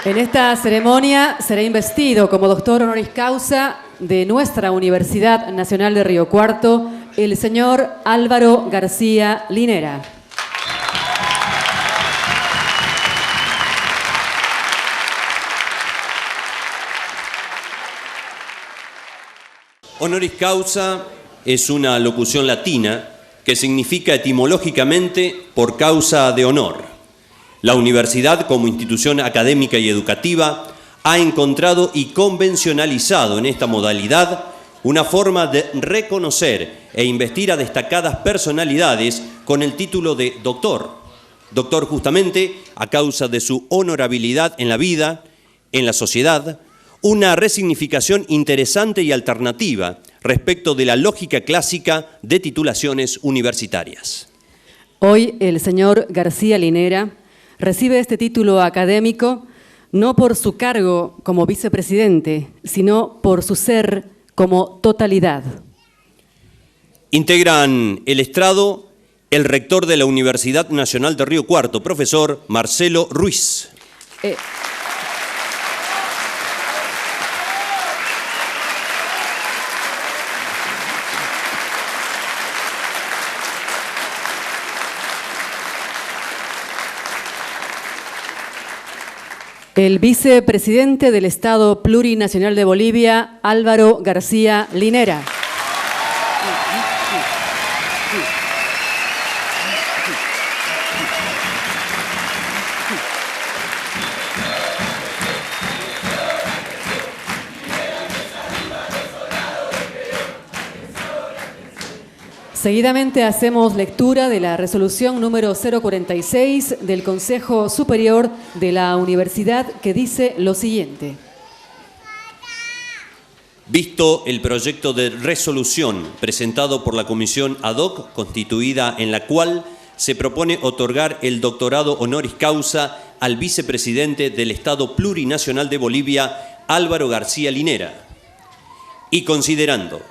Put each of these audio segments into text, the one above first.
En esta ceremonia será investido como doctor honoris causa de nuestra Universidad Nacional de Río Cuarto el señor Álvaro García Linera. Honoris causa es una locución latina que significa etimológicamente por causa de honor. La universidad, como institución académica y educativa, ha encontrado y convencionalizado en esta modalidad una forma de reconocer e investir a destacadas personalidades con el título de doctor. Doctor justamente a causa de su honorabilidad en la vida, en la sociedad, una resignificación interesante y alternativa respecto de la lógica clásica de titulaciones universitarias. Hoy el señor García Linera recibe este título académico no por su cargo como vicepresidente, sino por su ser como totalidad. Integran el estrado el rector de la Universidad Nacional de Río Cuarto, profesor Marcelo Ruiz. El vicepresidente del Estado Plurinacional de Bolivia, Álvaro García Linera. Seguidamente hacemos lectura de la resolución número 046 del Consejo Superior de la Universidad, que dice lo siguiente. Visto el proyecto de resolución presentado por la comisión ad hoc constituida, en la cual se propone otorgar el doctorado honoris causa al vicepresidente del Estado Plurinacional de Bolivia, Álvaro García Linera, y considerando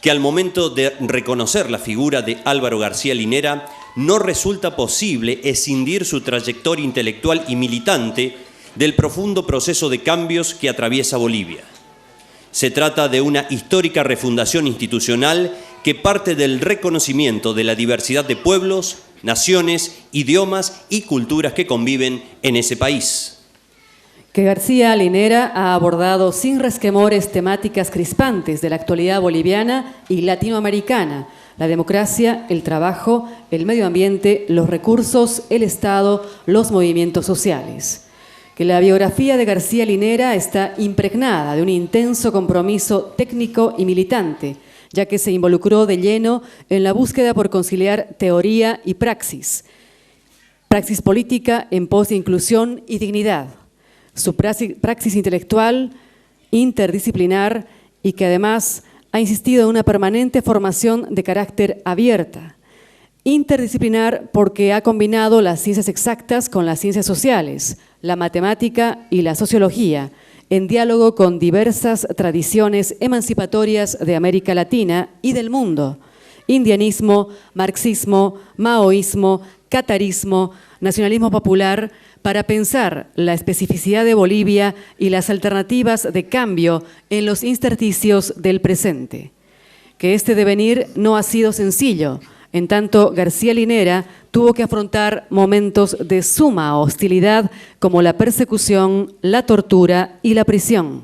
que al momento de reconocer la figura de Álvaro García Linera no resulta posible escindir su trayectoria intelectual y militante del profundo proceso de cambios que atraviesa Bolivia. Se trata de una histórica refundación institucional que parte del reconocimiento de la diversidad de pueblos, naciones, idiomas y culturas que conviven en ese país. Que García Linera ha abordado sin resquemores temáticas crispantes de la actualidad boliviana y latinoamericana: la democracia, el trabajo, el medio ambiente, los recursos, el Estado, los movimientos sociales. Que la biografía de García Linera está impregnada de un intenso compromiso técnico y militante, ya que se involucró de lleno en la búsqueda por conciliar teoría y praxis política en pos de inclusión y dignidad. Su praxis intelectual, interdisciplinar, y que además ha insistido en una permanente formación de carácter abierta. Interdisciplinar porque ha combinado las ciencias exactas con las ciencias sociales, la matemática y la sociología, en diálogo con diversas tradiciones emancipatorias de América Latina y del mundo: indianismo, marxismo, maoísmo, catarismo, nacionalismo popular, para pensar la especificidad de Bolivia y las alternativas de cambio en los intersticios del presente. Que este devenir no ha sido sencillo, en tanto García Linera tuvo que afrontar momentos de suma hostilidad como la persecución, la tortura y la prisión.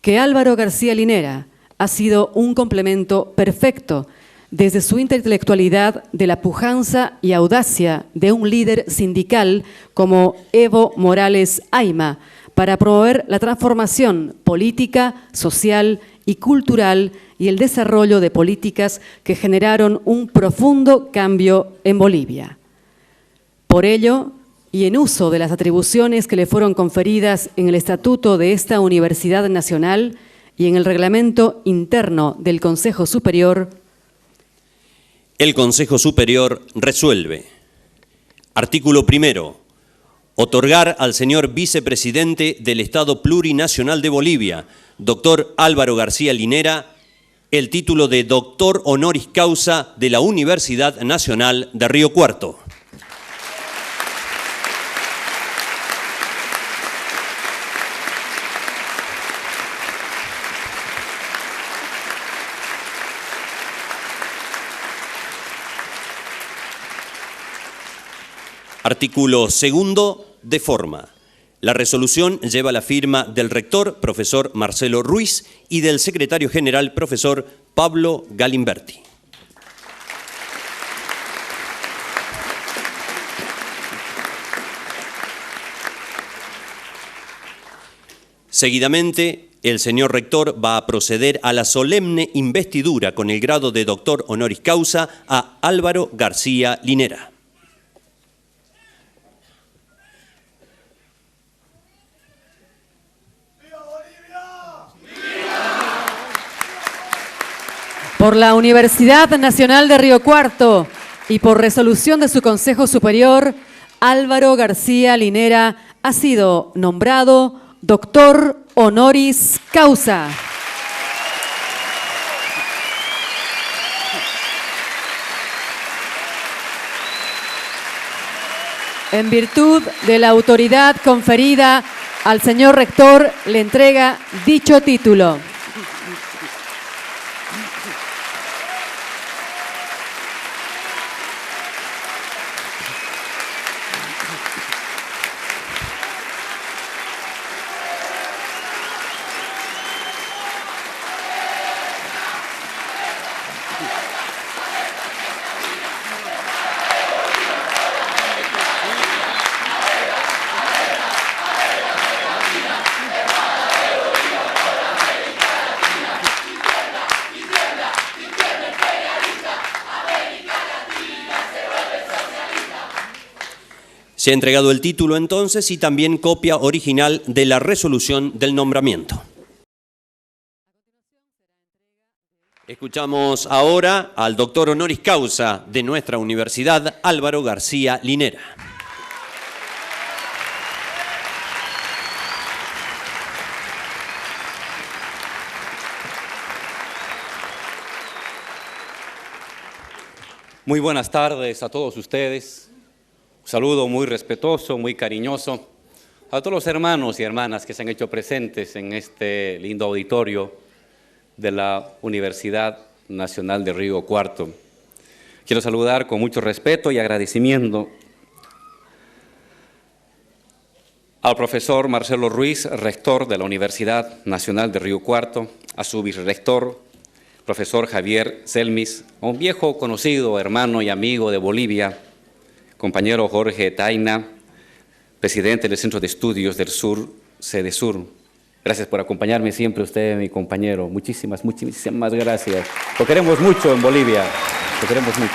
Que Álvaro García Linera ha sido un complemento perfecto desde su intelectualidad, de la pujanza y audacia de un líder sindical como Evo Morales Ayma, para promover la transformación política, social y cultural y el desarrollo de políticas que generaron un profundo cambio en Bolivia. Por ello, y en uso de las atribuciones que le fueron conferidas en el estatuto de esta Universidad Nacional y en el reglamento interno del Consejo Superior, el Consejo Superior resuelve. Artículo primero. Otorgar al señor vicepresidente del Estado Plurinacional de Bolivia, doctor Álvaro García Linera, el título de doctor honoris causa de la Universidad Nacional de Río Cuarto. Artículo segundo, de forma. La resolución lleva la firma del rector, profesor Marcelo Ruiz, y del secretario general, profesor Pablo Galimberti. Seguidamente, el señor rector va a proceder a la solemne investidura con el grado de doctor honoris causa a Álvaro García Linera. Por la Universidad Nacional de Río Cuarto y por resolución de su Consejo Superior, Álvaro García Linera ha sido nombrado doctor honoris causa. En virtud de la autoridad conferida al señor rector, le entrega dicho título. Se ha entregado el título entonces y también copia original de la resolución del nombramiento. Escuchamos ahora al doctor honoris causa de nuestra universidad, Álvaro García Linera. Muy buenas tardes a todos ustedes. Un saludo muy respetuoso, muy cariñoso a todos los hermanos y hermanas que se han hecho presentes en este lindo auditorio de la Universidad Nacional de Río Cuarto. Quiero saludar con mucho respeto y agradecimiento al profesor Marcelo Ruiz, rector de la Universidad Nacional de Río Cuarto, a su vicerrector, profesor Javier Selmis, a un viejo conocido, hermano y amigo de Bolivia, compañero Jorge Taina, presidente del Centro de Estudios del Sur, Sede Sur. Gracias por acompañarme siempre usted, mi compañero. Muchísimas gracias. Lo queremos mucho en Bolivia, lo queremos mucho.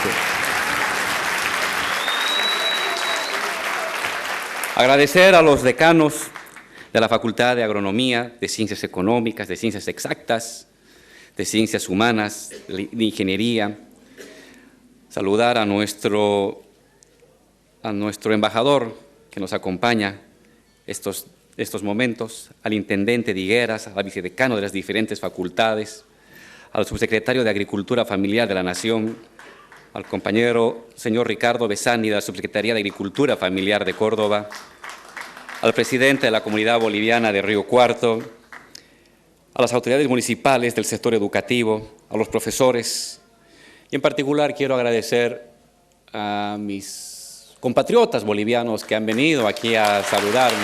Agradecer a los decanos de la Facultad de Agronomía, de Ciencias Económicas, de Ciencias Exactas, de Ciencias Humanas, de Ingeniería. Saludar a nuestro embajador que nos acompaña estos momentos, al intendente de Higueras, al vicedecano de las diferentes facultades, al subsecretario de Agricultura Familiar de la Nación, al compañero señor Ricardo Besani de la Subsecretaría de Agricultura Familiar de Córdoba, al presidente de la Comunidad Boliviana de Río Cuarto, a las autoridades municipales del sector educativo, a los profesores, y en particular quiero agradecer a mis compatriotas bolivianos que han venido aquí a saludarme.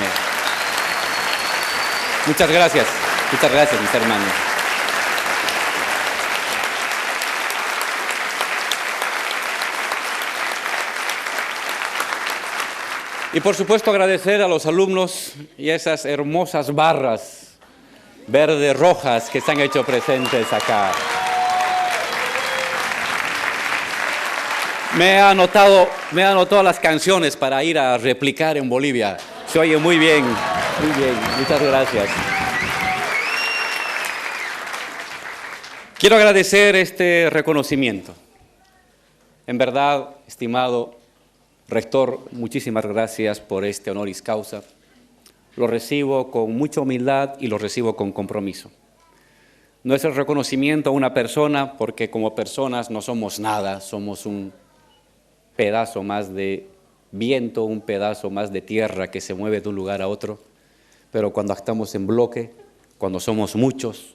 Muchas gracias mis hermanos. Y por supuesto agradecer a los alumnos y esas hermosas barras verdes rojas que se han hecho presentes acá. Me he anotado las canciones para ir a replicar en Bolivia. Se oye muy bien, muchas gracias. Quiero agradecer este reconocimiento. En verdad, estimado rector, muchísimas gracias por este honoris causa. Lo recibo con mucha humildad y lo recibo con compromiso. No es el reconocimiento a una persona, porque como personas no somos nada, somos un pedazo más de viento, un pedazo más de tierra que se mueve de un lugar a otro, pero cuando estamos en bloque, cuando somos muchos,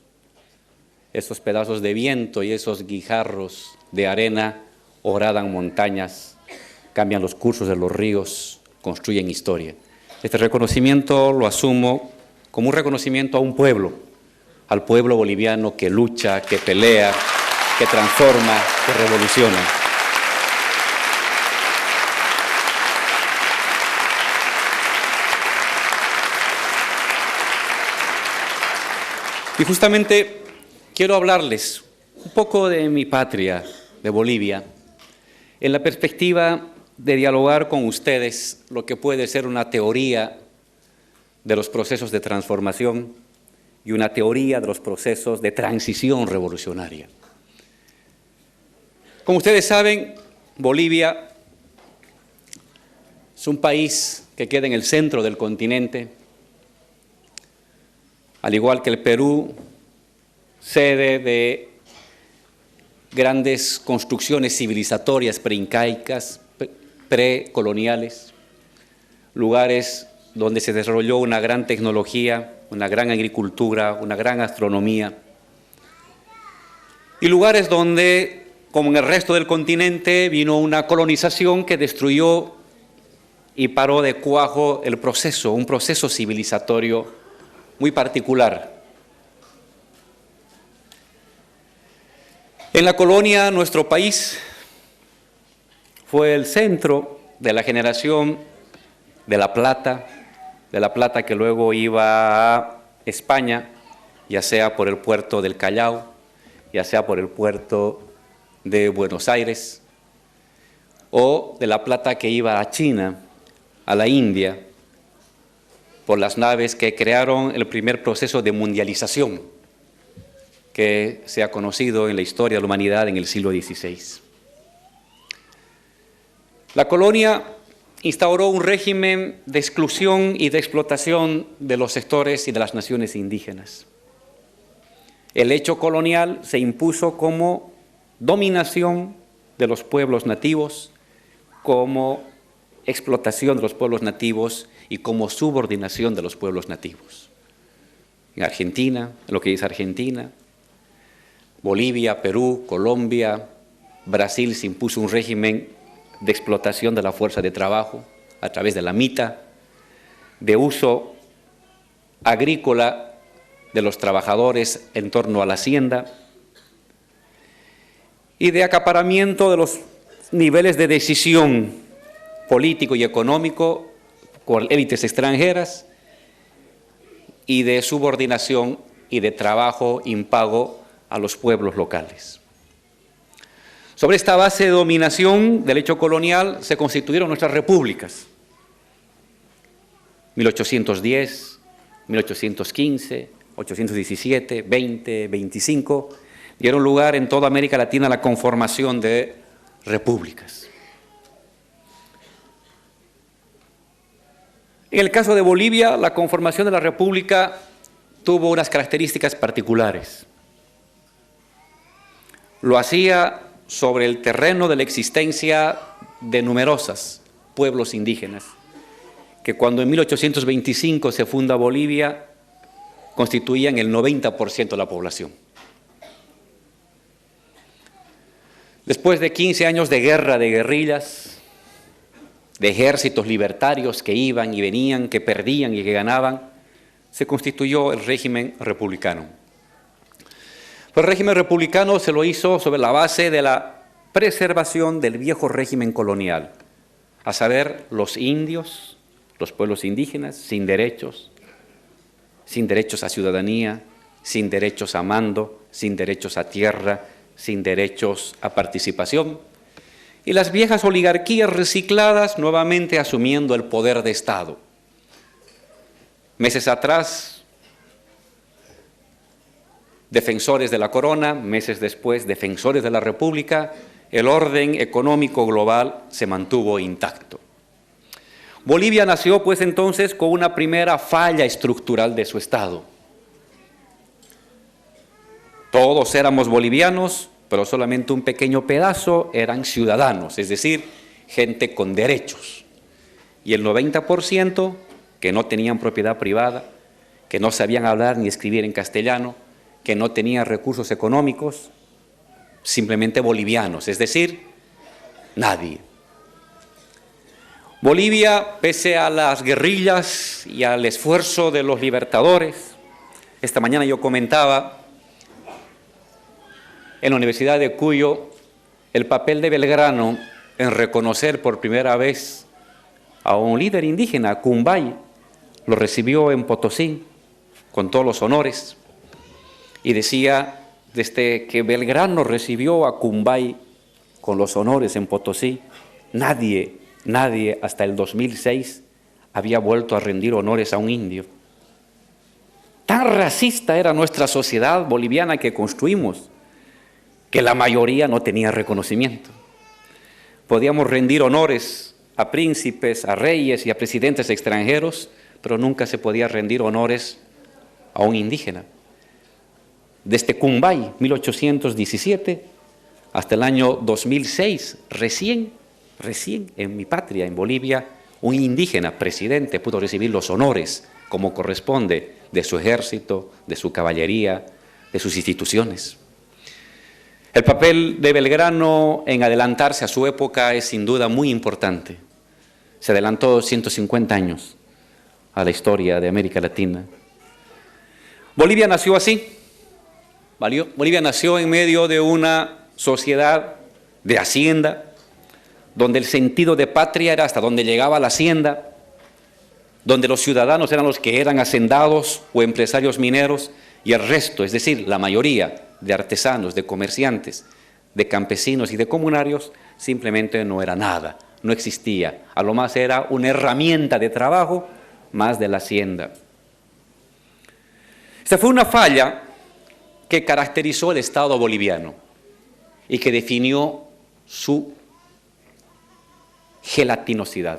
esos pedazos de viento y esos guijarros de arena horadan montañas, cambian los cursos de los ríos, construyen historia. Este reconocimiento lo asumo como un reconocimiento a un pueblo, al pueblo boliviano que lucha, que pelea, que transforma, que revoluciona. Y justamente quiero hablarles un poco de mi patria, de Bolivia, en la perspectiva de dialogar con ustedes lo que puede ser una teoría de los procesos de transformación y una teoría de los procesos de transición revolucionaria. Como ustedes saben, Bolivia es un país que queda en el centro del continente, al igual que el Perú, sede de grandes construcciones civilizatorias preincaicas, precoloniales, lugares donde se desarrolló una gran tecnología, una gran agricultura, una gran astronomía, y lugares donde, como en el resto del continente, vino una colonización que destruyó y paró de cuajo el proceso, un proceso civilizatorio muy particular. En la colonia, nuestro país fue el centro de la generación de la plata que luego iba a España, ya sea por el puerto del Callao, ya sea por el puerto de Buenos Aires, o de la plata que iba a China, a la India, por las naves que crearon el primer proceso de mundialización que se ha conocido en la historia de la humanidad en el siglo XVI. La colonia instauró un régimen de exclusión y de explotación de los sectores y de las naciones indígenas. El hecho colonial se impuso como dominación de los pueblos nativos, como explotación de los pueblos nativos y como subordinación de los pueblos nativos. En Argentina, en lo que es Argentina, Bolivia, Perú, Colombia, Brasil se impuso un régimen de explotación de la fuerza de trabajo a través de la mita, de uso agrícola de los trabajadores en torno a la hacienda y de acaparamiento de los niveles de decisión político y económico por élites extranjeras y de subordinación y de trabajo impago a los pueblos locales. Sobre esta base de dominación del hecho colonial se constituyeron nuestras repúblicas. 1810, 1815, 1817, 20, 25, dieron lugar en toda América Latina a la conformación de repúblicas. En el caso de Bolivia, la conformación de la república tuvo unas características particulares. Lo hacía sobre el terreno de la existencia de numerosos pueblos indígenas, que cuando en 1825 se funda Bolivia, constituían el 90% de la población. Después de 15 años de guerra de guerrillas, de ejércitos libertarios que iban y venían, que perdían y que ganaban, se constituyó el régimen republicano. El régimen republicano se lo hizo sobre la base de la preservación del viejo régimen colonial, a saber, los indios, los pueblos indígenas, sin derechos a ciudadanía, sin derechos a mando, sin derechos a tierra, sin derechos a participación, y las viejas oligarquías recicladas nuevamente asumiendo el poder de Estado. Meses atrás, defensores de la corona, meses después, defensores de la república, el orden económico global se mantuvo intacto. Bolivia nació pues entonces con una primera falla estructural de su Estado. Todos éramos bolivianos, pero solamente un pequeño pedazo eran ciudadanos, es decir, gente con derechos. Y el 90% que no tenían propiedad privada, que no sabían hablar ni escribir en castellano, que no tenían recursos económicos, simplemente bolivianos, es decir, nadie. Bolivia, pese a las guerrillas y al esfuerzo de los libertadores, esta mañana yo comentaba en la Universidad de Cuyo el papel de Belgrano en reconocer por primera vez a un líder indígena, Cumbay. Lo recibió en Potosí con todos los honores y decía, desde que Belgrano recibió a Cumbay con los honores en Potosí, nadie hasta el 2006 había vuelto a rendir honores a un indio. Tan racista era nuestra sociedad boliviana que construimos, que la mayoría no tenía reconocimiento. Podíamos rendir honores a príncipes, a reyes y a presidentes extranjeros, pero nunca se podía rendir honores a un indígena. Desde Cumbay, 1817, hasta el año 2006, recién en mi patria, en Bolivia, un indígena presidente pudo recibir los honores como corresponde de su ejército, de su caballería, de sus instituciones. El papel de Belgrano en adelantarse a su época es sin duda muy importante. Se adelantó 150 años a la historia de América Latina. Bolivia nació así. Bolivia nació en medio de una sociedad de hacienda, donde el sentido de patria era hasta donde llegaba la hacienda, donde los ciudadanos eran los que eran hacendados o empresarios mineros, y el resto, es decir, la mayoría de artesanos, de comerciantes, de campesinos y de comunarios, simplemente no era nada, no existía. A lo más era una herramienta de trabajo más de la hacienda. Esta fue una falla que caracterizó el Estado boliviano y que definió su gelatinosidad.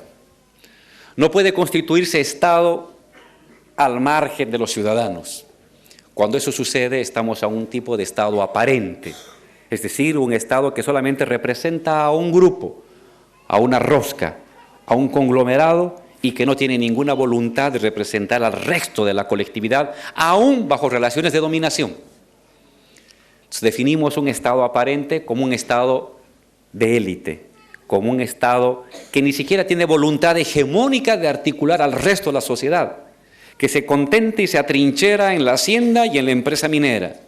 No puede constituirse Estado al margen de los ciudadanos. Cuando eso sucede, estamos a un tipo de Estado aparente, es decir, un Estado que solamente representa a un grupo, a una rosca, a un conglomerado y que no tiene ninguna voluntad de representar al resto de la colectividad, aún bajo relaciones de dominación. Entonces, definimos un Estado aparente como un Estado de élite, como un Estado que ni siquiera tiene voluntad hegemónica de articular al resto de la sociedad, que se contenta y se atrinchera en la hacienda y en la empresa minera,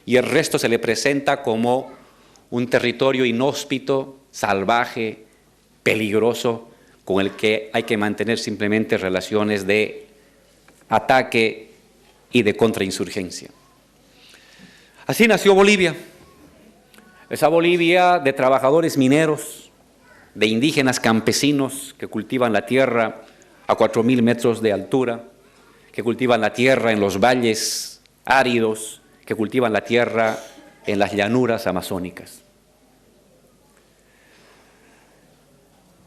y el resto se le presenta como un territorio inhóspito, salvaje, peligroso, con el que hay que mantener simplemente relaciones de ataque y de contrainsurgencia. Así nació Bolivia, esa Bolivia de trabajadores mineros, de indígenas campesinos que cultivan la tierra a 4.000 metros de altura, que cultivan la tierra en los valles áridos, que cultivan la tierra en las llanuras amazónicas.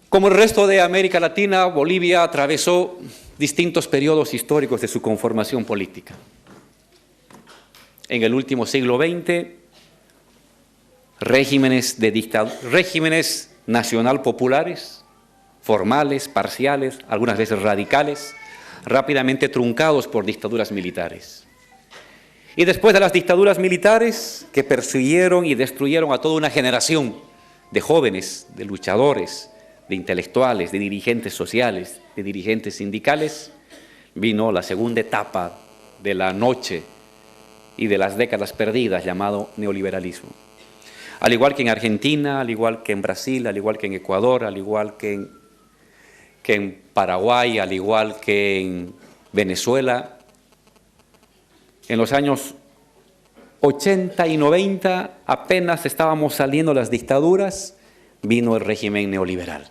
Como el resto de América Latina, Bolivia atravesó distintos periodos históricos de su conformación política. En el último siglo XX, regímenes nacional populares, formales, parciales, algunas veces radicales, rápidamente truncados por dictaduras militares. Y después de las dictaduras militares que persiguieron y destruyeron a toda una generación de jóvenes, de luchadores, de intelectuales, de dirigentes sociales, de dirigentes sindicales, vino la segunda etapa de la noche y de las décadas perdidas llamado neoliberalismo. Al igual que en Argentina, al igual que en Brasil, al igual que en Ecuador, al igual que en Paraguay, al igual que en Venezuela, en los años 80 y 90, apenas estábamos saliendo las dictaduras, vino el régimen neoliberal.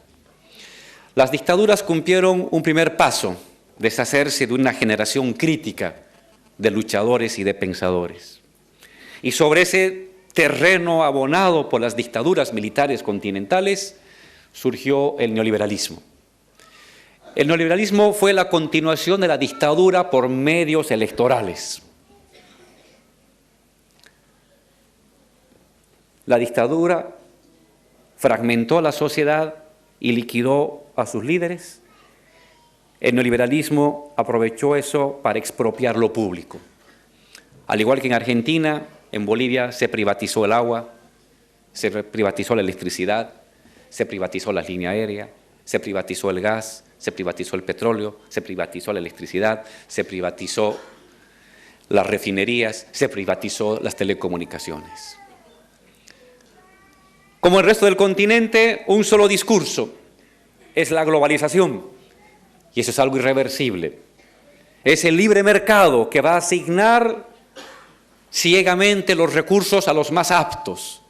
Las dictaduras cumplieron un primer paso, deshacerse de una generación crítica de luchadores y de pensadores. Y sobre ese terreno abonado por las dictaduras militares continentales, surgió el neoliberalismo. El neoliberalismo fue la continuación de la dictadura por medios electorales. La dictadura fragmentó la sociedad y liquidó a sus líderes. El neoliberalismo aprovechó eso para expropiar lo público. Al igual que en Argentina, en Bolivia se privatizó el agua, se privatizó la electricidad, se privatizó la línea aérea, Se privatizó el gas, se privatizó el petróleo, se privatizó la electricidad, se privatizó las refinerías, se privatizó las telecomunicaciones. Como el resto del continente, un solo discurso es la globalización, y eso es algo irreversible. Es el libre mercado que va a asignar ciegamente los recursos a los más aptos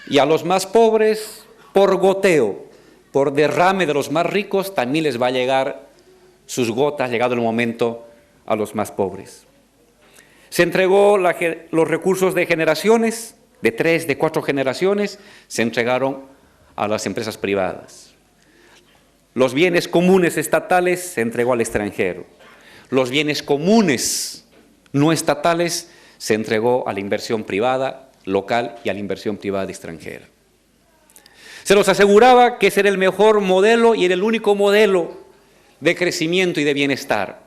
y a los más pobres por goteo, por derrame de los más ricos, también les va a llegar sus gotas, llegado el momento, a los más pobres. Se entregó los recursos de generaciones, de 3, de 4 generaciones, se entregaron a las empresas privadas. Los bienes comunes estatales se entregó al extranjero. Los bienes comunes no estatales se entregó a la inversión privada local y a la inversión privada extranjera. Se nos aseguraba que ese era el mejor modelo y era el único modelo de crecimiento y de bienestar.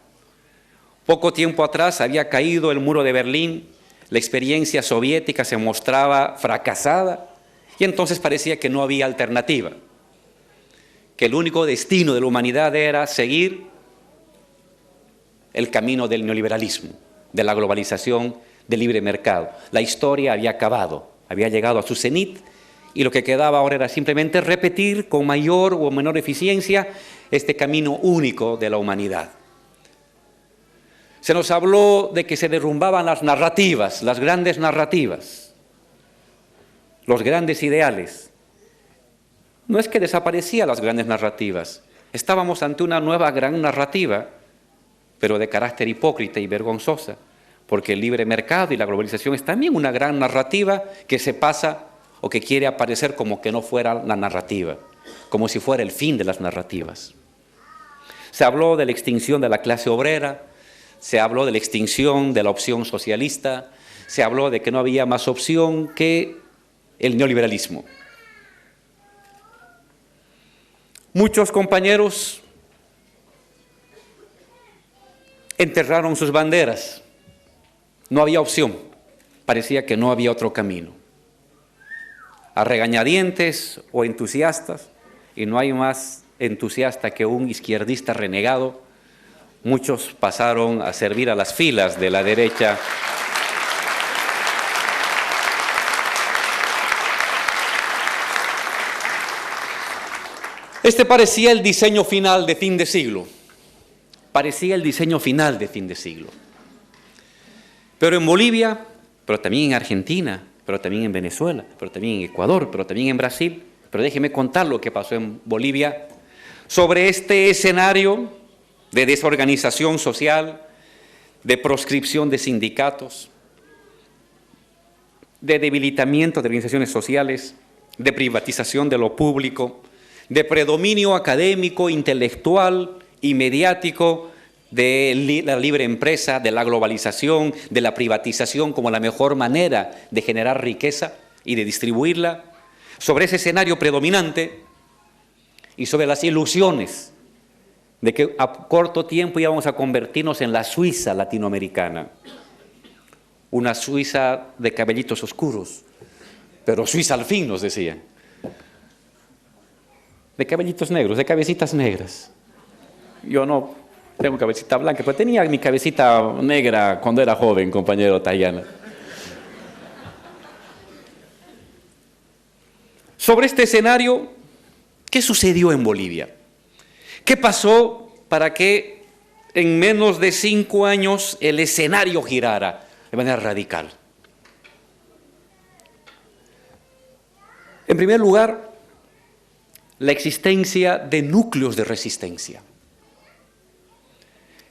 Poco tiempo atrás había caído el muro de Berlín, la experiencia soviética se mostraba fracasada y entonces parecía que no había alternativa, que el único destino de la humanidad era seguir el camino del neoliberalismo, de la globalización, del libre mercado. La historia había acabado, había llegado a su cenit y lo que quedaba ahora era simplemente repetir con mayor o menor eficiencia este camino único de la humanidad. Se nos habló de que se derrumbaban las narrativas, las grandes narrativas, los grandes ideales. No es que desaparecían las grandes narrativas, estábamos ante una nueva gran narrativa, pero de carácter hipócrita y vergonzosa, porque el libre mercado y la globalización es también una gran narrativa que se pasa o que quiere aparecer como que no fuera la narrativa, como si fuera el fin de las narrativas. Se habló de la extinción de la clase obrera, se habló de la extinción de la opción socialista, se habló de que no había más opción que el neoliberalismo. Muchos compañeros enterraron sus banderas, no había opción, parecía que no había otro camino. A regañadientes o entusiastas, y no hay más entusiasta que un izquierdista renegado, muchos pasaron a servir a las filas de la derecha. Este parecía el diseño final de fin de siglo. Parecía el diseño final de fin de siglo. Pero en Bolivia, pero también en Argentina, pero también en Venezuela, pero también en Ecuador, pero también en Brasil, pero déjeme contar lo que pasó en Bolivia sobre este escenario de desorganización social, de proscripción de sindicatos, de debilitamiento de organizaciones sociales, de privatización de lo público, de predominio académico, intelectual y mediático de la libre empresa, de la globalización, de la privatización como la mejor manera de generar riqueza y de distribuirla. Sobre ese escenario predominante y sobre las ilusiones de que a corto tiempo íbamos a convertirnos en la Suiza latinoamericana, una Suiza de cabellitos oscuros, pero Suiza al fin, nos decían, de cabellitos negros, de cabecitas negras. Yo no tengo cabecita blanca, pero tenía mi cabecita negra cuando era joven, compañero Tayana. Sobre este escenario, ¿qué sucedió en Bolivia? ¿Qué pasó para que en menos de 5 años el escenario girara de manera radical? En primer lugar, la existencia de núcleos de resistencia.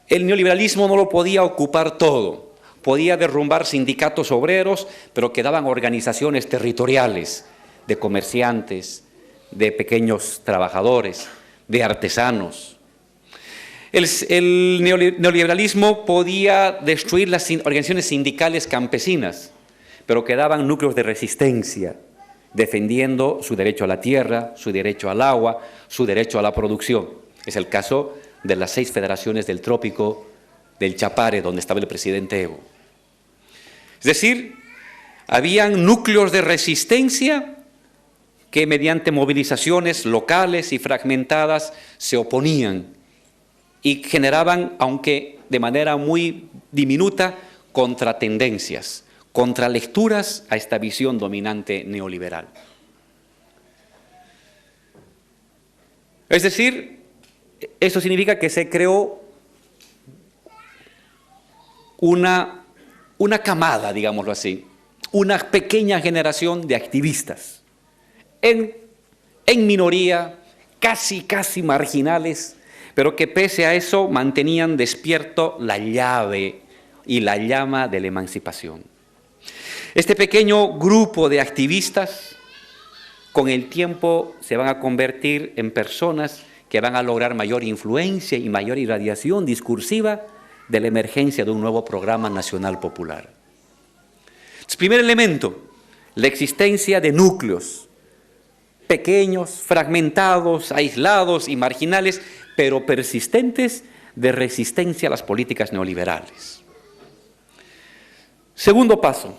El neoliberalismo no lo podía ocupar todo, podía derrumbar sindicatos obreros, pero quedaban organizaciones territoriales de comerciantes, de pequeños trabajadores, de artesanos. El neoliberalismo podía destruir las organizaciones sindicales campesinas, pero quedaban núcleos de resistencia, defendiendo su derecho a la tierra, su derecho al agua, su derecho a la producción. Es el caso de las 6 federaciones del trópico del Chapare, donde estaba el presidente Evo. Es decir, habían núcleos de resistencia que mediante movilizaciones locales y fragmentadas se oponían y generaban, aunque de manera muy diminuta, contratendencias, contralecturas a esta visión dominante neoliberal. Es decir, esto significa que se creó una camada, digámoslo así, una pequeña generación de activistas, en minoría, casi marginales, pero que pese a eso mantenían despierto la llave y la llama de la emancipación. Este pequeño grupo de activistas, con el tiempo se van a convertir en personas que van a lograr mayor influencia y mayor irradiación discursiva de la emergencia de un nuevo programa nacional popular. Entonces, primer elemento, la existencia de núcleos pequeños, fragmentados, aislados y marginales, pero persistentes de resistencia a las políticas neoliberales. Segundo paso,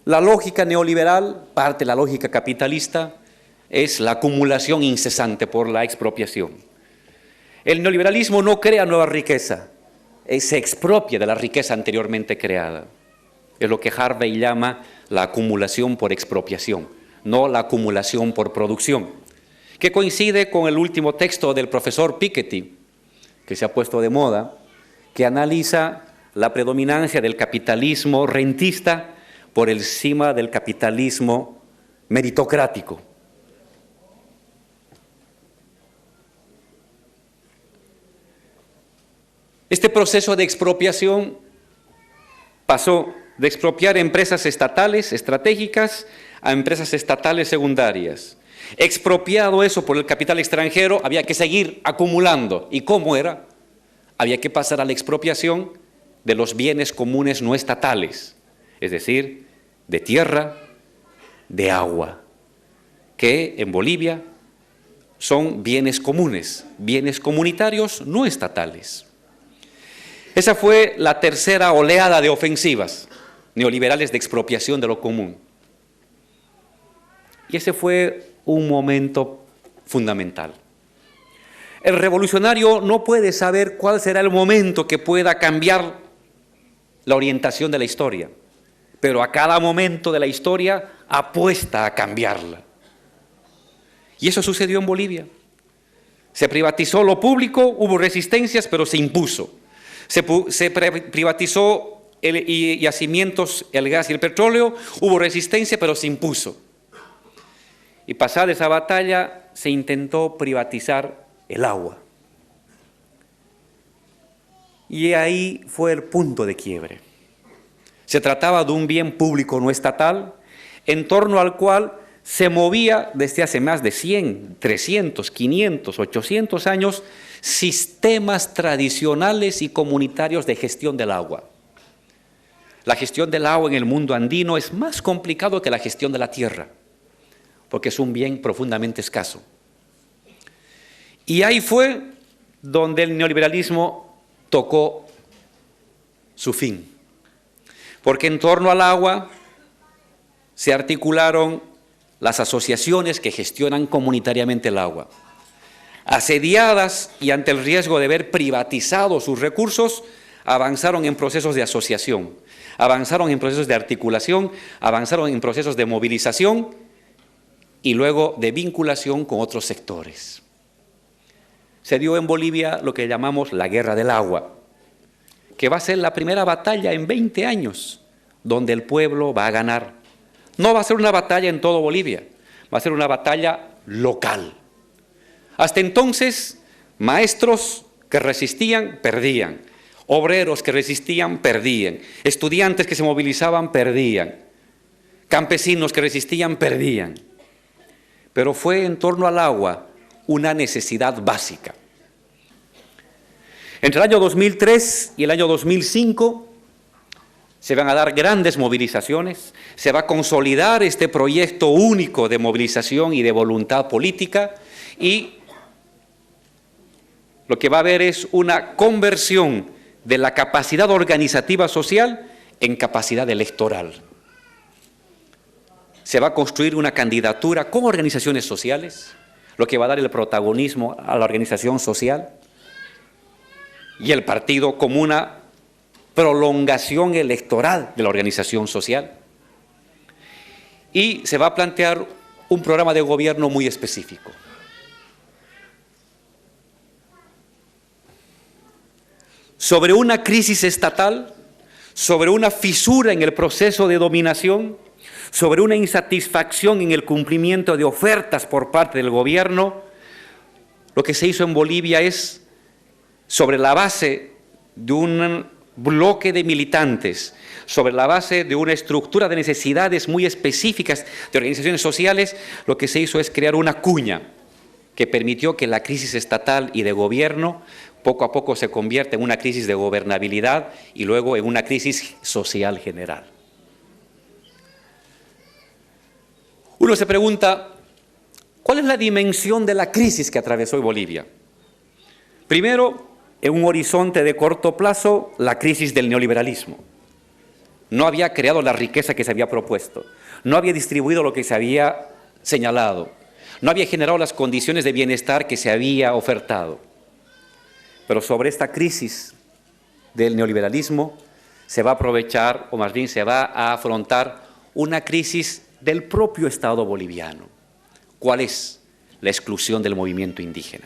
la lógica neoliberal, parte de la lógica capitalista, es la acumulación incesante por la expropiación. El neoliberalismo no crea nueva riqueza, se expropia de la riqueza anteriormente creada. Es lo que Harvey llama la acumulación por expropiación, no la acumulación por producción, que coincide con el último texto del profesor Piketty, que se ha puesto de moda, que analiza la predominancia del capitalismo rentista por encima del capitalismo meritocrático. Este proceso de expropiación pasó de expropiar empresas estatales estratégicas a empresas estatales secundarias. Expropiado eso por el capital extranjero, había que seguir acumulando. ¿Y cómo era? Había que pasar a la expropiación de los bienes comunes no estatales, es decir, de tierra, de agua, que en Bolivia son bienes comunes, bienes comunitarios no estatales. Esa fue la tercera oleada de ofensivas neoliberales de expropiación de lo común. Y ese fue un momento fundamental. El revolucionario no puede saber cuál será el momento que pueda cambiar la orientación de la historia, pero a cada momento de la historia apuesta a cambiarla. Y eso sucedió en Bolivia. Se privatizó lo público, hubo resistencias, pero se impuso. Se privatizó yacimientos, el gas y el petróleo, hubo resistencia, pero se impuso. Y pasada esa batalla, se intentó privatizar el agua. Y ahí fue el punto de quiebre. Se trataba de un bien público no estatal, en torno al cual se movía desde hace más de 100, 300, 500, 800 años sistemas tradicionales y comunitarios de gestión del agua. La gestión del agua en el mundo andino es más complicado que la gestión de la tierra, porque es un bien profundamente escaso. Y ahí fue donde el neoliberalismo tocó su fin, porque en torno al agua se articularon las asociaciones que gestionan comunitariamente el agua. Asediadas y ante el riesgo de ver privatizados sus recursos, avanzaron en procesos de asociación, avanzaron en procesos de articulación, avanzaron en procesos de movilización y luego de vinculación con otros sectores. Se dio en Bolivia lo que llamamos la Guerra del Agua, que va a ser la primera batalla en 20 años, donde el pueblo va a ganar. No va a ser una batalla en todo Bolivia, va a ser una batalla local. Hasta entonces, maestros que resistían, perdían. Obreros que resistían, perdían. Estudiantes que se movilizaban, perdían. Campesinos que resistían, perdían. Pero fue en torno al agua una necesidad básica. Entre el año 2003 y el año 2005 se van a dar grandes movilizaciones, se va a consolidar este proyecto único de movilización y de voluntad política y lo que va a haber es una conversión de la capacidad organizativa social en capacidad electoral. se va a construir una candidatura con organizaciones sociales, lo que va a dar el protagonismo a la organización social, y el partido como una prolongación electoral de la organización social. Y se va a plantear un programa de gobierno muy específico. Sobre una crisis estatal, sobre una fisura en el proceso de dominación, sobre una insatisfacción en el cumplimiento de ofertas por parte del gobierno, lo que se hizo en Bolivia es, sobre la base de un bloque de militantes, sobre la base de una estructura de necesidades muy específicas de organizaciones sociales, lo que se hizo es crear una cuña que permitió que la crisis estatal y de gobierno poco a poco se convierta en una crisis de gobernabilidad y luego en una crisis social general. Uno se pregunta, ¿cuál es la dimensión de la crisis que atravesó Bolivia? Primero, en un horizonte de corto plazo, la crisis del neoliberalismo. No había creado la riqueza que se había propuesto, no había distribuido lo que se había señalado, no había generado las condiciones de bienestar que se había ofertado. Pero sobre esta crisis del neoliberalismo se va a aprovechar, o más bien se va a afrontar una crisis del propio Estado boliviano. ¿Cuál es? La exclusión del movimiento indígena.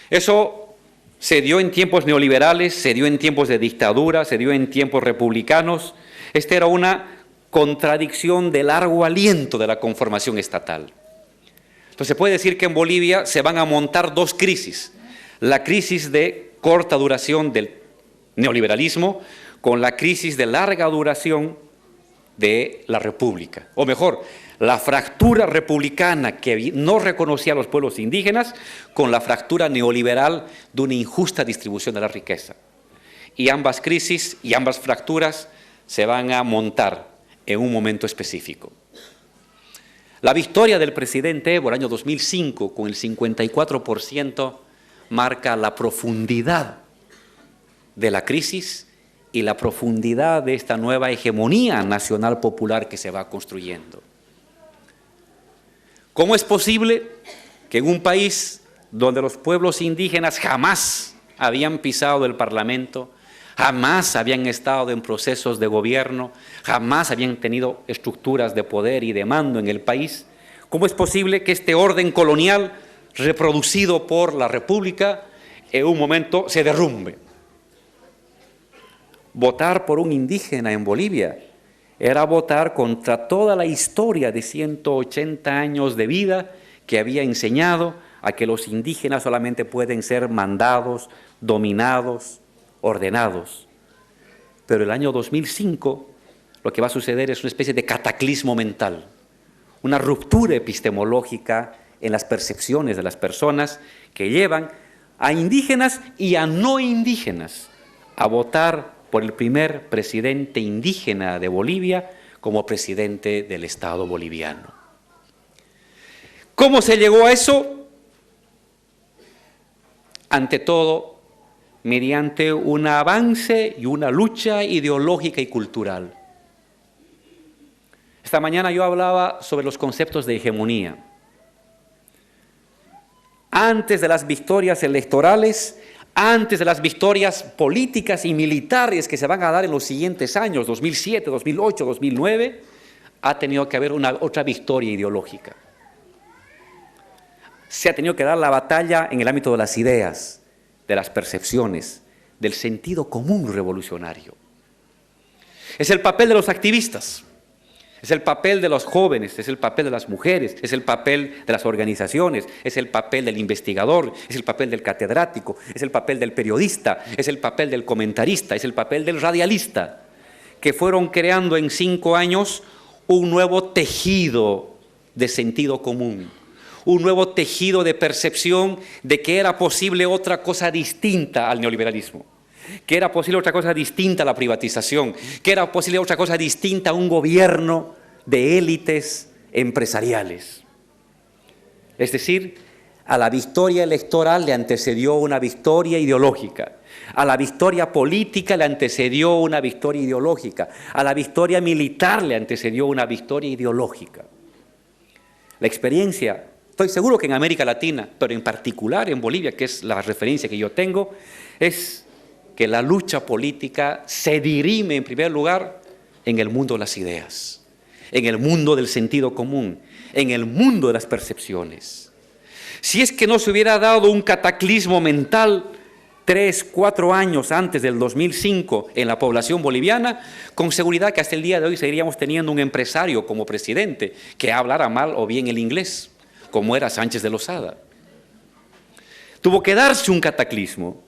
Eso se dio en tiempos neoliberales, se dio en tiempos de dictadura, se dio en tiempos republicanos. Esta era una contradicción de largo aliento de la conformación estatal. Entonces se puede decir que en Bolivia se van a montar dos crisis. La crisis de corta duración del neoliberalismo con la crisis de larga duración de la República. O mejor, la fractura republicana que no reconocía a los pueblos indígenas con la fractura neoliberal de una injusta distribución de la riqueza. Y ambas crisis y ambas fracturas se van a montar en un momento específico. La victoria del presidente Evo el año 2005 con el 54% marca la profundidad de la crisis y la profundidad de esta nueva hegemonía nacional popular que se va construyendo. ¿Cómo es posible que en un país donde los pueblos indígenas jamás habían pisado el Parlamento, jamás habían estado en procesos de gobierno, jamás habían tenido estructuras de poder y de mando en el país, cómo es posible que este orden colonial reproducido por la República en un momento se derrumbe? Votar por un indígena en Bolivia era votar contra toda la historia de 180 años de vida que había enseñado a que los indígenas solamente pueden ser mandados, dominados, ordenados. Pero el año 2005 lo que va a suceder es una especie de cataclismo mental, una ruptura epistemológica en las percepciones de las personas que llevan a indígenas y a no indígenas a votar por el primer presidente indígena de Bolivia como presidente del Estado boliviano. ¿Cómo se llegó a eso? Ante todo, mediante un avance y una lucha ideológica y cultural. Esta mañana yo hablaba sobre los conceptos de hegemonía. Antes de las victorias electorales, antes de las victorias políticas y militares que se van a dar en los siguientes años, 2007, 2008, 2009, ha tenido que haber otra victoria ideológica. Se ha tenido que dar la batalla en el ámbito de las ideas, de las percepciones, del sentido común revolucionario. Es el papel de los activistas, es el papel de los jóvenes, es el papel de las mujeres, es el papel de las organizaciones, es el papel del investigador, es el papel del catedrático, es el papel del periodista, es el papel del comentarista, es el papel del radialista, que fueron creando en 5 años un nuevo tejido de sentido común, un nuevo tejido de percepción de que era posible otra cosa distinta al neoliberalismo, que era posible otra cosa distinta a la privatización, que era posible otra cosa distinta a un gobierno de élites empresariales. Es decir, A la victoria electoral le antecedió una victoria ideológica. A la victoria política le antecedió una victoria ideológica. A la victoria militar le antecedió una victoria ideológica. La experiencia, estoy seguro que en América Latina, pero en particular en Bolivia, que es la referencia que yo tengo, es que la lucha política se dirime en primer lugar en el mundo de las ideas, en el mundo del sentido común, en el mundo de las percepciones. Si es que no se hubiera dado un cataclismo mental 3, 4 años antes del 2005 en la población boliviana, con seguridad que hasta el día de hoy seguiríamos teniendo un empresario como presidente que hablara mal o bien el inglés, como era Sánchez de Lozada. Tuvo que darse un cataclismo,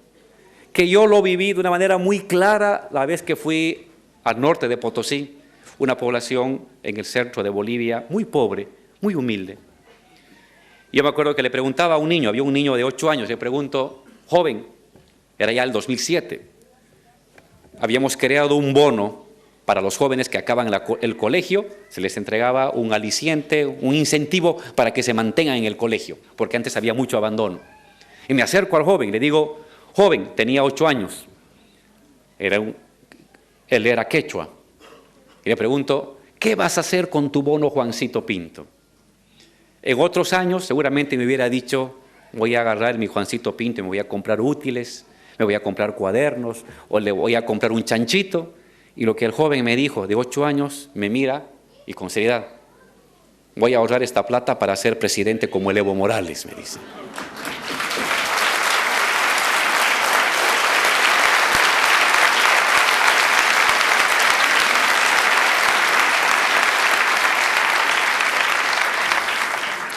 que yo lo viví de una manera muy clara la vez que fui al norte de Potosí, una población en el centro de Bolivia muy pobre, muy humilde. Yo me acuerdo que le preguntaba a un niño, había un niño de 8 años, le pregunto, joven, era ya el 2007, habíamos creado un bono para los jóvenes que acaban el colegio, se les entregaba un aliciente, un incentivo para que se mantengan en el colegio, porque antes había mucho abandono. Y me acerco al joven y le digo, joven, tenía 8 años, él era quechua, y le pregunto, ¿qué vas a hacer con tu bono Juancito Pinto? En otros años seguramente me hubiera dicho, voy a agarrar mi Juancito Pinto y me voy a comprar útiles, me voy a comprar cuadernos o le voy a comprar un chanchito. Y lo que el joven me dijo, de 8 años, me mira y con seriedad, voy a ahorrar esta plata para ser presidente como el Evo Morales, me dice.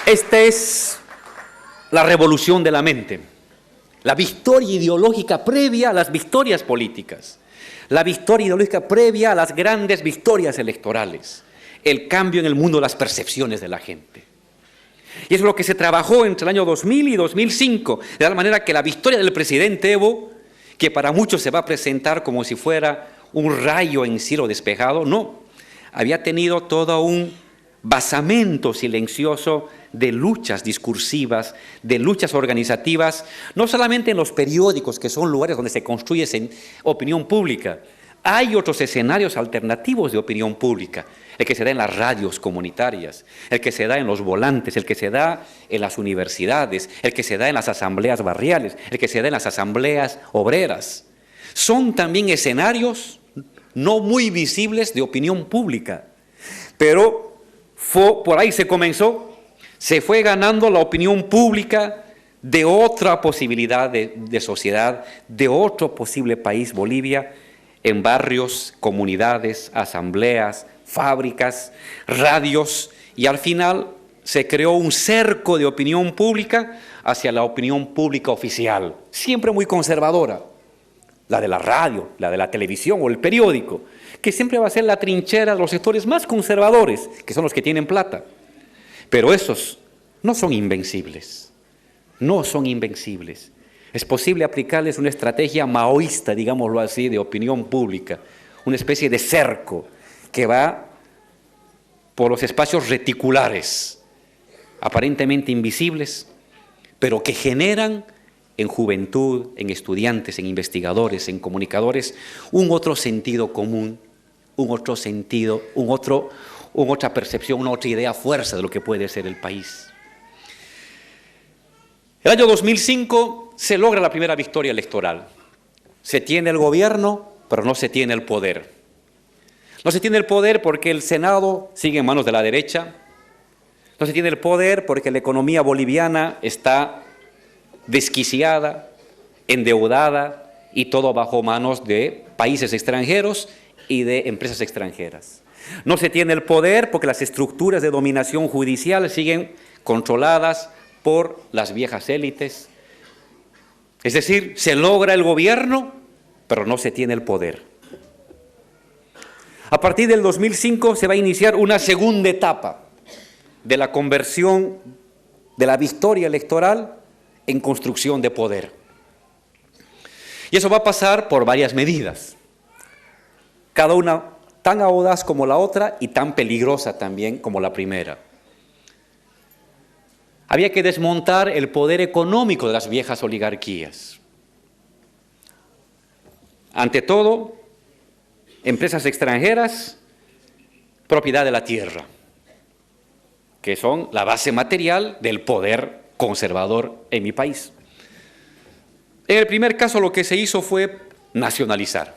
Esta es la revolución de la mente, la victoria ideológica previa a las victorias políticas, la victoria ideológica previa a las grandes victorias electorales, el cambio en el mundo de las percepciones de la gente. Y eso es lo que se trabajó entre el año 2000 y 2005, de tal manera que la victoria del presidente Evo, que para muchos se va a presentar como si fuera un rayo en cielo despejado, no, había tenido todo un basamento silencioso de luchas discursivas, de luchas organizativas, no solamente en los periódicos, que son lugares donde se construye opinión pública. Hay otros escenarios alternativos de opinión pública, el que se da en las radios comunitarias, el que se da en los volantes, el que se da en las universidades, el que se da en las asambleas barriales, el que se da en las asambleas obreras. Son también escenarios no muy visibles de opinión pública, pero por ahí se comenzó. Se fue ganando la opinión pública de otra posibilidad de sociedad, de otro posible país, Bolivia, en barrios, comunidades, asambleas, fábricas, radios, y al final se creó un cerco de opinión pública hacia la opinión pública oficial, siempre muy conservadora, la de la radio, la de la televisión o el periódico, que siempre va a ser la trinchera de los sectores más conservadores, que son los que tienen plata. Pero esos no son invencibles, no son invencibles. Es posible aplicarles una estrategia maoísta, digámoslo así, de opinión pública, una especie de cerco que va por los espacios reticulares, aparentemente invisibles, pero que generan en juventud, en estudiantes, en investigadores, en comunicadores, un otro sentido común, un otro sentido, otra percepción, una otra idea fuerza de lo que puede ser el país. El año 2005 se logra la primera victoria electoral. Se tiene el gobierno, pero no se tiene el poder. No se tiene el poder porque el Senado sigue en manos de la derecha. No se tiene el poder porque la economía boliviana está desquiciada, endeudada y todo bajo manos de países extranjeros y de empresas extranjeras. No se tiene el poder porque las estructuras de dominación judicial siguen controladas por las viejas élites. Es decir, se logra el gobierno, pero no se tiene el poder. A partir del 2005 se va a iniciar una segunda etapa de la conversión de la victoria electoral en construcción de poder. Y eso va a pasar por varias medidas, cada una tan audaz como la otra y tan peligrosa también como la primera. Había que desmontar el poder económico de las viejas oligarquías. Ante todo, empresas extranjeras, propiedad de la tierra, que son la base material del poder conservador en mi país. En el primer caso lo que se hizo fue nacionalizar,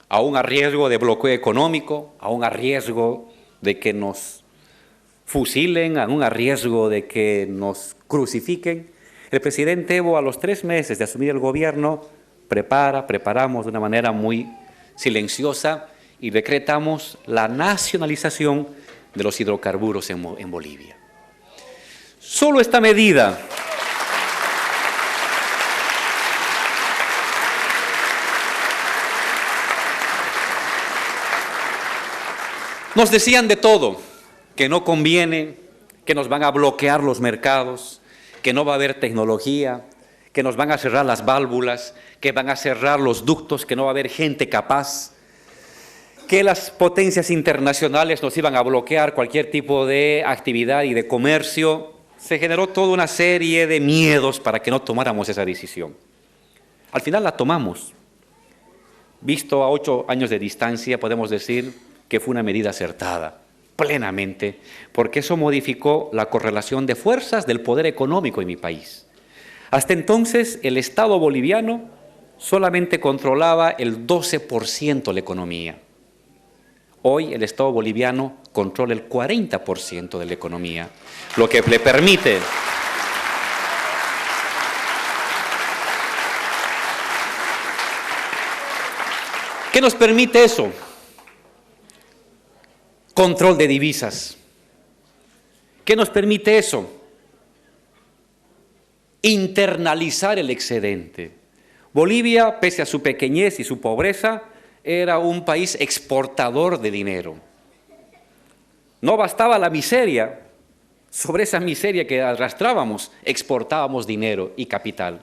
aún a riesgo de bloqueo económico, aún a riesgo de que nos fusilen, aún a riesgo de que nos crucifiquen. El presidente Evo, a los 3 meses de asumir el gobierno, preparamos de una manera muy silenciosa y decretamos la nacionalización de los hidrocarburos en Bolivia. Solo esta medida nos decían de todo, que no conviene, que nos van a bloquear los mercados, que no va a haber tecnología, que nos van a cerrar las válvulas, que van a cerrar los ductos, que no va a haber gente capaz, que las potencias internacionales nos iban a bloquear cualquier tipo de actividad y de comercio. Se generó toda una serie de miedos para que no tomáramos esa decisión. Al final la tomamos. Visto a 8 años de distancia, podemos decir que fue una medida acertada, plenamente, porque eso modificó la correlación de fuerzas del poder económico en mi país. Hasta entonces, el Estado boliviano solamente controlaba el 12% de la economía. Hoy el Estado boliviano controla el 40% de la economía, lo que le permite ¿qué nos permite eso? Control de divisas. ¿Qué nos permite eso? Internalizar el excedente. Bolivia, pese a su pequeñez y su pobreza, era un país exportador de dinero. No bastaba la miseria, sobre esa miseria que arrastrábamos, exportábamos dinero y capital.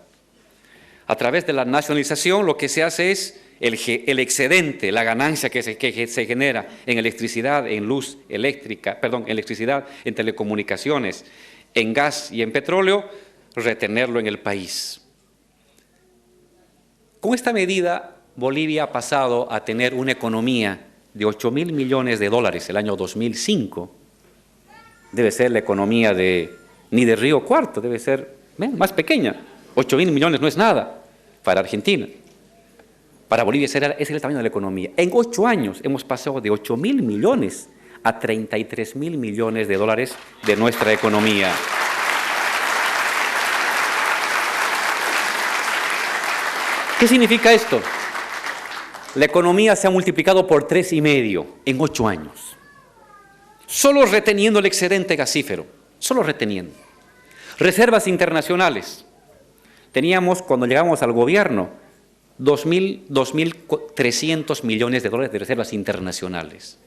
A través de la nacionalización lo que se hace es el excedente, la ganancia que se genera en electricidad, en luz eléctrica, en electricidad, en telecomunicaciones, en gas y en petróleo, retenerlo en el país. Con esta medida, Bolivia ha pasado a tener una economía de 8.000 millones de dólares el año 2005. Debe ser la economía ni de Río Cuarto, debe ser más pequeña. 8.000 millones no es nada para Argentina. Para Bolivia ese es el tamaño de la economía. En 8 años hemos pasado de 8.000 millones a 33.000 millones de dólares de nuestra economía. ¿Qué significa esto? La economía se ha multiplicado por 3,5 en 8 años. Solo reteniendo el excedente gasífero, solo reteniendo. Reservas internacionales. Teníamos, cuando llegamos al gobierno, 2.300 millones de dólares de reservas internacionales.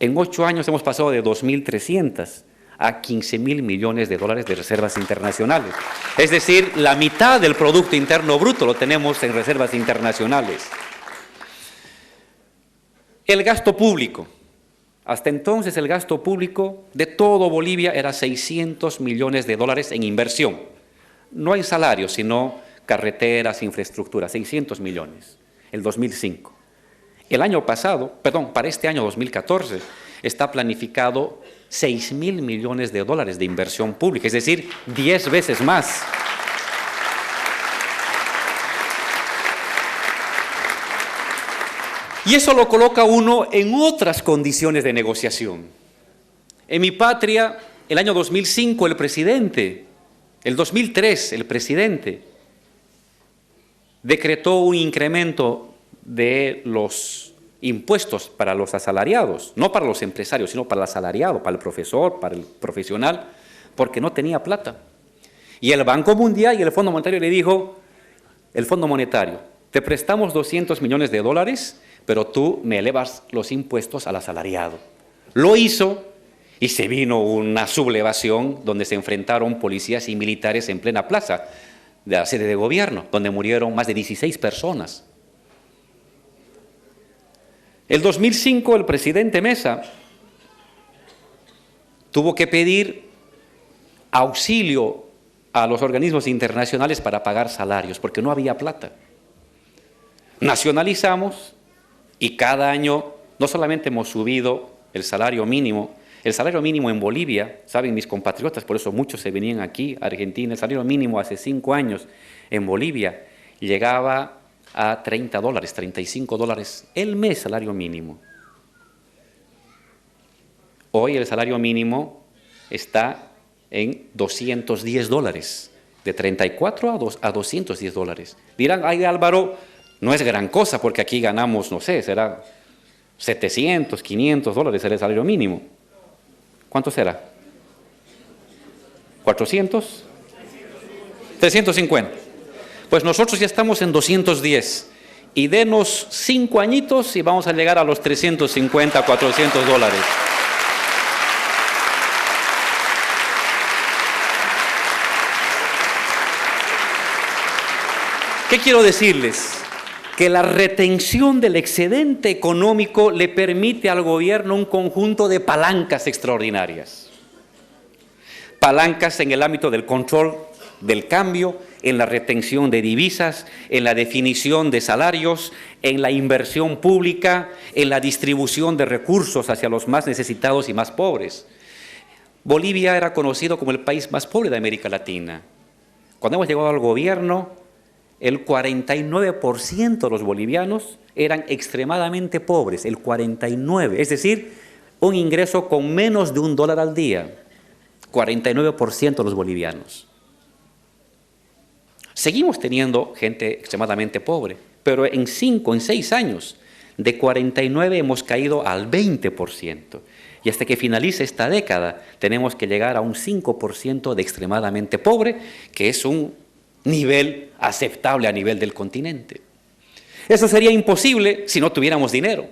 En 8 años hemos pasado de 2.300 a 15.000 millones de dólares de reservas internacionales. Es decir, la mitad del Producto Interno Bruto lo tenemos en reservas internacionales. El gasto público. Hasta entonces el gasto público de todo Bolivia era 600 millones de dólares en inversión. No en salarios, sino carreteras, infraestructura, 600 millones, el 2005. El año pasado, para este año 2014, está planificado 6.000 millones de dólares de inversión pública, es decir, 10 veces más. Y eso lo coloca uno en otras condiciones de negociación. En mi patria, el año 2005, el 2003, el presidente decretó un incremento de los impuestos para los asalariados, no para los empresarios, sino para el asalariado, para el profesor, para el profesional, porque no tenía plata. Y el Banco Mundial y el Fondo Monetario le dijo, el Fondo Monetario, te prestamos 200 millones de dólares, pero tú me elevas los impuestos al asalariado. Lo hizo y se vino una sublevación donde se enfrentaron policías y militares en plena plaza de la sede de gobierno, donde murieron más de 16 personas. El 2005 el presidente Mesa tuvo que pedir auxilio a los organismos internacionales para pagar salarios, porque no había plata. Nacionalizamos y cada año no solamente hemos subido el salario mínimo en Bolivia, saben mis compatriotas, por eso muchos se venían aquí a Argentina, el salario mínimo hace 5 años en Bolivia llegaba a $30, $35 el mes salario mínimo. Hoy el salario mínimo está en $210, de 34 a $210. Dirán, ay Álvaro, no es gran cosa porque aquí ganamos, no sé, será $700, $500 el salario mínimo. ¿Cuánto será? ¿400? 350. Pues nosotros ya estamos en 210 y denos 5 añitos y vamos a llegar a los 350, $400. ¿Qué quiero decirles? Que la retención del excedente económico le permite al gobierno un conjunto de palancas extraordinarias. Palancas en el ámbito del control del cambio, en la retención de divisas, en la definición de salarios, en la inversión pública, en la distribución de recursos hacia los más necesitados y más pobres. Bolivia era conocido como el país más pobre de América Latina. Cuando hemos llegado al gobierno, el 49% de los bolivianos eran extremadamente pobres, el 49%, es decir, un ingreso con menos de $1 al día, 49% de los bolivianos. Seguimos teniendo gente extremadamente pobre, pero en 6 años, de 49 hemos caído al 20%. Y hasta que finalice esta década, tenemos que llegar a un 5% de extremadamente pobre, que es un nivel aceptable a nivel del continente. Eso sería imposible si no tuviéramos dinero.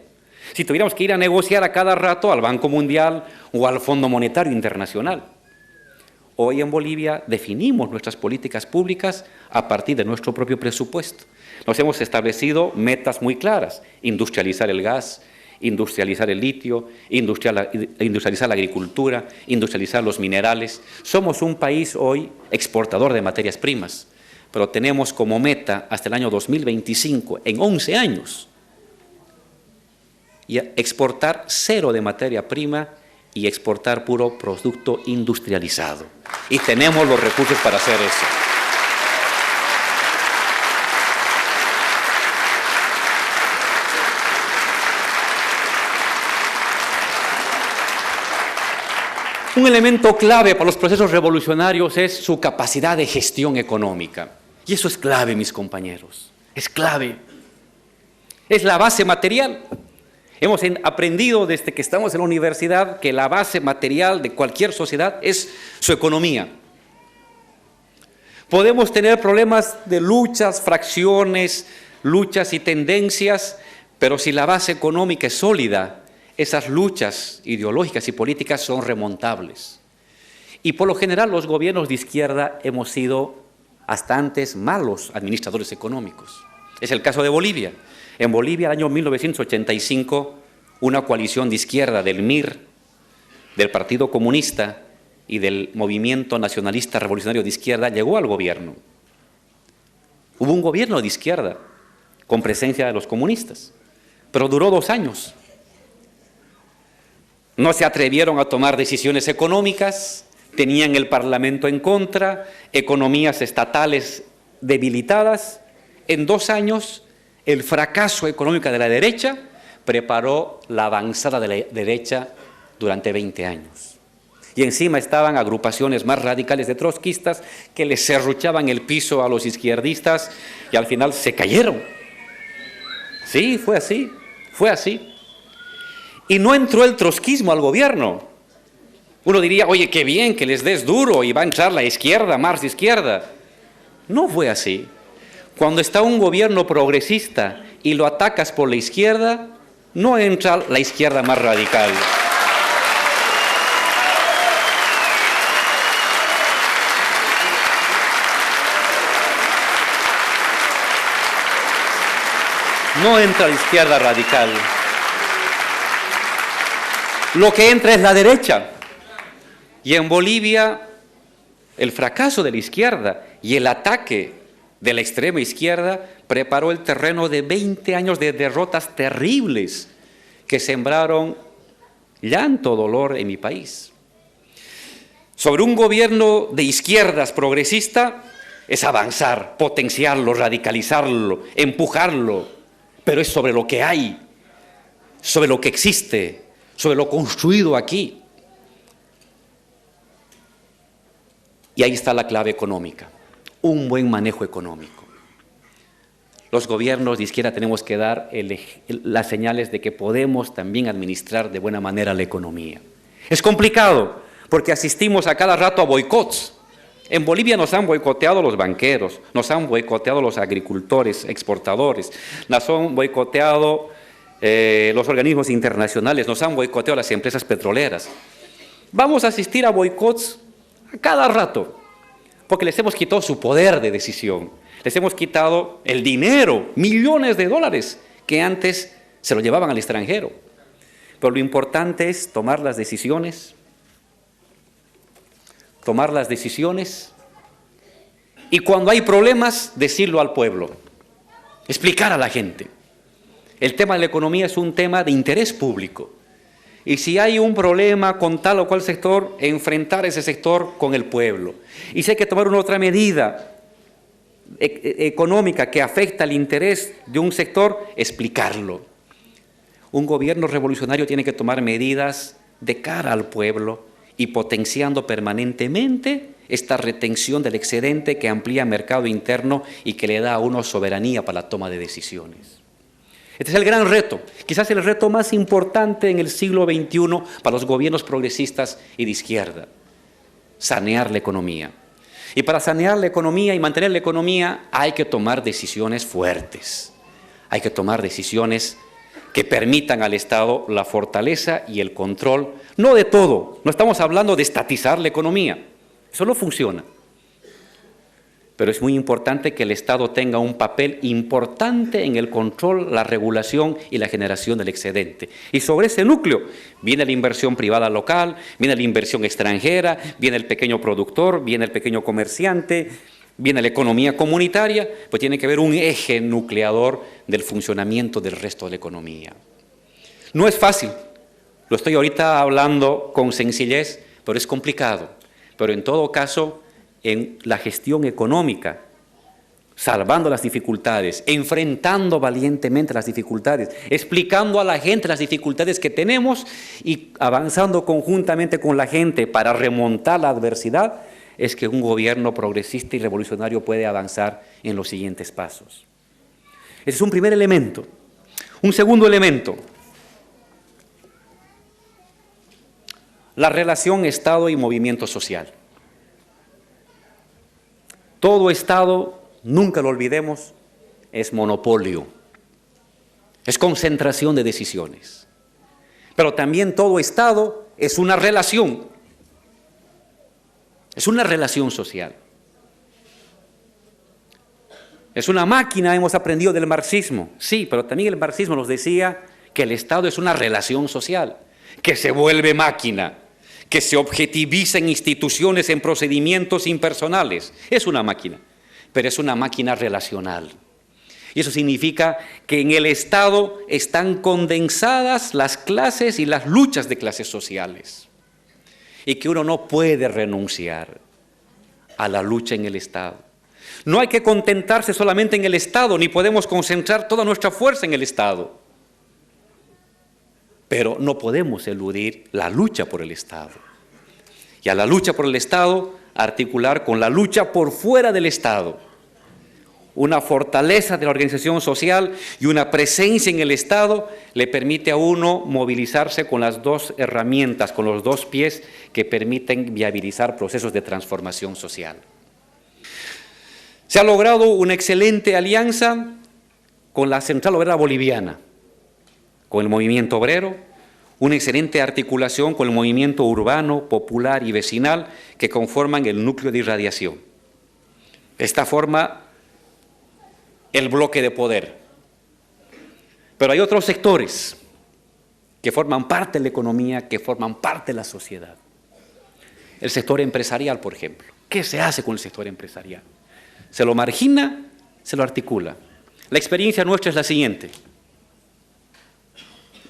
Si tuviéramos que ir a negociar a cada rato al Banco Mundial o al Fondo Monetario Internacional. Hoy en Bolivia definimos nuestras políticas públicas a partir de nuestro propio presupuesto. Nos hemos establecido metas muy claras: industrializar el gas, industrializar el litio, industrializar la agricultura, industrializar los minerales. Somos un país hoy exportador de materias primas, pero tenemos como meta hasta el año 2025, en 11 años, y exportar 0 de materia prima y exportar puro producto industrializado. Y tenemos los recursos para hacer eso. Un elemento clave para los procesos revolucionarios es su capacidad de gestión económica. Y eso es clave, mis compañeros. Es clave. Es la base material. Hemos aprendido desde que estamos en la universidad que la base material de cualquier sociedad es su economía. Podemos tener problemas de luchas, fracciones, luchas y tendencias, pero si la base económica es sólida, esas luchas ideológicas y políticas son remontables. Y por lo general los gobiernos de izquierda hemos sido hasta antes malos administradores económicos. Es el caso de Bolivia. En Bolivia, el año 1985, una coalición de izquierda del MIR, del Partido Comunista y del Movimiento Nacionalista Revolucionario de Izquierda llegó al gobierno. Hubo un gobierno de izquierda con presencia de los comunistas, pero duró 2 años. No se atrevieron a tomar decisiones económicas, tenían el Parlamento en contra, economías estatales debilitadas. En 2 años, el fracaso económico de la derecha preparó la avanzada de la derecha durante 20 años. Y encima estaban agrupaciones más radicales de trotskistas que les serruchaban el piso a los izquierdistas y al final se cayeron. Sí, fue así, fue así. Y no entró el trotskismo al gobierno. Uno diría, oye, qué bien que les des duro y va a entrar la izquierda, más izquierda. No fue así. Cuando está un gobierno progresista y lo atacas por la izquierda, no entra la izquierda más radical. No entra la izquierda radical. Lo que entra es la derecha. Y en Bolivia El fracaso de la izquierda y el ataque de la extrema izquierda preparó el terreno de 20 años de derrotas terribles que sembraron llanto, dolor en mi país. Sobre un gobierno de izquierdas progresista es avanzar, potenciarlo, radicalizarlo, empujarlo, pero es sobre lo que hay, sobre lo que existe, sobre lo construido aquí. Y ahí está la clave económica, un buen manejo económico. Los gobiernos de izquierda tenemos que dar las señales de que podemos también administrar de buena manera la economía. Es complicado porque asistimos a cada rato a boicots. En Bolivia nos han boicoteado los banqueros, nos han boicoteado los agricultores, exportadores, nos han boicoteado los organismos internacionales, nos han boicoteado las empresas petroleras. Vamos a asistir a boicots a cada rato porque les hemos quitado su poder de decisión. Les hemos quitado el dinero, millones de dólares, que antes se lo llevaban al extranjero. Pero lo importante es tomar las decisiones y cuando hay problemas, decirlo al pueblo, explicar a la gente. El tema de la economía es un tema de interés público. Y si hay un problema con tal o cual sector, enfrentar ese sector con el pueblo. Y si hay que tomar una otra medida económica que afecta al interés de un sector, explicarlo. Un gobierno revolucionario tiene que tomar medidas de cara al pueblo y potenciando permanentemente esta retención del excedente que amplía el mercado interno y que le da a uno soberanía para la toma de decisiones. Este es el gran reto, quizás el reto más importante en el siglo XXI para los gobiernos progresistas y de izquierda, sanear la economía. Y para sanear la economía y mantener la economía hay que tomar decisiones fuertes, hay que tomar decisiones que permitan al Estado la fortaleza y el control, no de todo, no estamos hablando de estatizar la economía, eso no funciona. Pero es muy importante que el Estado tenga un papel importante en el control, la regulación y la generación del excedente. Y sobre ese núcleo viene la inversión privada local, viene la inversión extranjera, viene el pequeño productor, viene el pequeño comerciante, viene la economía comunitaria, pues tiene que haber un eje nucleador del funcionamiento del resto de la economía. No es fácil, lo estoy ahorita hablando con sencillez, pero es complicado. Pero en todo caso, en la gestión económica, salvando las dificultades, enfrentando valientemente las dificultades, explicando a la gente las dificultades que tenemos y avanzando conjuntamente con la gente para remontar la adversidad, es que un gobierno progresista y revolucionario puede avanzar en los siguientes pasos. Ese es un primer elemento. Un segundo elemento, la relación Estado y movimiento social. Todo Estado, nunca lo olvidemos, es monopolio, es concentración de decisiones. Pero también todo Estado es una relación social. Es una máquina, hemos aprendido del marxismo, sí, pero también el marxismo nos decía que el Estado es una relación social, que se vuelve máquina, que se objetiviza en instituciones, en procedimientos impersonales. Es una máquina, pero es una máquina relacional. Y eso significa que en el Estado están condensadas las clases y las luchas de clases sociales. Y que uno no puede renunciar a la lucha en el Estado. No hay que contentarse solamente en el Estado, ni podemos concentrar toda nuestra fuerza en el Estado. Pero no podemos eludir la lucha por el Estado. Y a la lucha por el Estado, articular con la lucha por fuera del Estado. Una fortaleza de la organización social y una presencia en el Estado le permite a uno movilizarse con las dos herramientas, con los dos pies que permiten viabilizar procesos de transformación social. Se ha logrado una excelente alianza con la Central Obrera Boliviana, con el movimiento obrero, una excelente articulación con el movimiento urbano, popular y vecinal que conforman el núcleo de irradiación. Esta forma el bloque de poder. Pero hay otros sectores que forman parte de la economía, que forman parte de la sociedad. El sector empresarial, por ejemplo. ¿Qué se hace con el sector empresarial? ¿Se lo margina? ¿Se lo articula? La experiencia nuestra es la siguiente,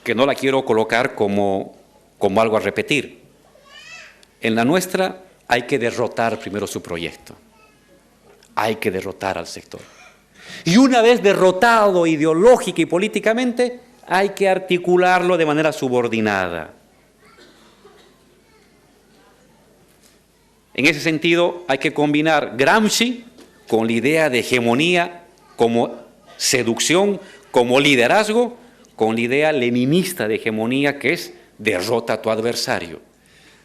que no la quiero colocar como algo a repetir. En la nuestra hay que derrotar primero su proyecto. Hay que derrotar al sector. Y una vez derrotado ideológica y políticamente, hay que articularlo de manera subordinada. En ese sentido, hay que combinar Gramsci con la idea de hegemonía como seducción, como liderazgo, con la idea leninista de hegemonía que es derrota a tu adversario.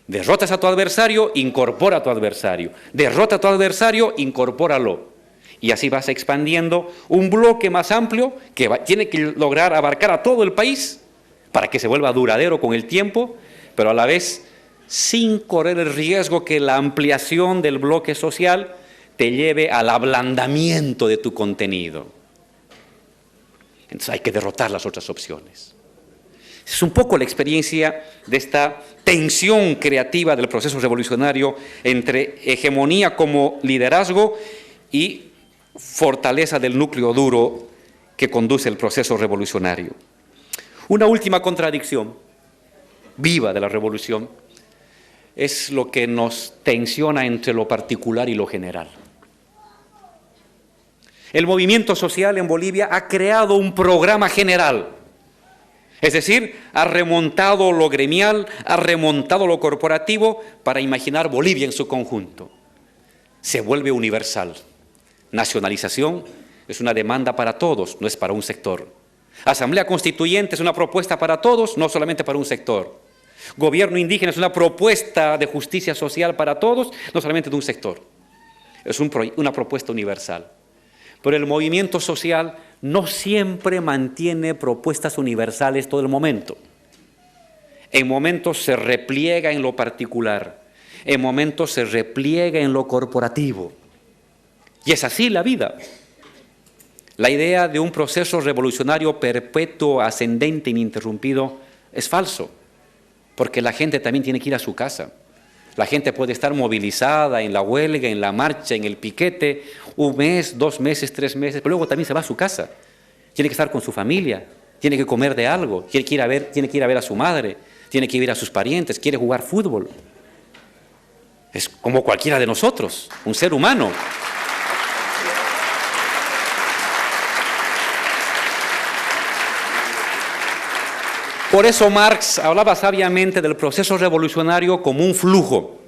Derrotas a tu adversario, incorpora a tu adversario. Derrota a tu adversario, incorpóralo. Y así vas expandiendo un bloque más amplio que tiene que lograr abarcar a todo el país para que se vuelva duradero con el tiempo, pero a la vez sin correr el riesgo que la ampliación del bloque social te lleve al ablandamiento de tu contenido. Entonces hay que derrotar las otras opciones. Es un poco la experiencia de esta tensión creativa del proceso revolucionario entre hegemonía como liderazgo y fortaleza del núcleo duro que conduce el proceso revolucionario. Una última contradicción viva de la revolución es lo que nos tensiona entre lo particular y lo general. El movimiento social en Bolivia ha creado un programa general, es decir, ha remontado lo gremial, ha remontado lo corporativo para imaginar Bolivia en su conjunto. Se vuelve universal. Nacionalización es una demanda para todos, no es para un sector. Asamblea Constituyente es una propuesta para todos, no solamente para un sector. Gobierno indígena es una propuesta de justicia social para todos, no solamente de un sector. Es una propuesta universal. Pero el movimiento social no siempre mantiene propuestas universales todo el momento. En momentos se repliega en lo particular, en momentos se repliega en lo corporativo. Y es así la vida. La idea de un proceso revolucionario perpetuo, ascendente, ininterrumpido, es falso, porque la gente también tiene que ir a su casa. La gente puede estar movilizada en la huelga, en la marcha, en el piquete, 1 mes, 2 meses, 3 meses, pero luego también se va a su casa. Tiene que estar con su familia, tiene que comer de algo, tiene que ir a ver a su madre, tiene que ir a sus parientes, quiere jugar fútbol. Es como cualquiera de nosotros, un ser humano. Por eso Marx hablaba sabiamente del proceso revolucionario como un flujo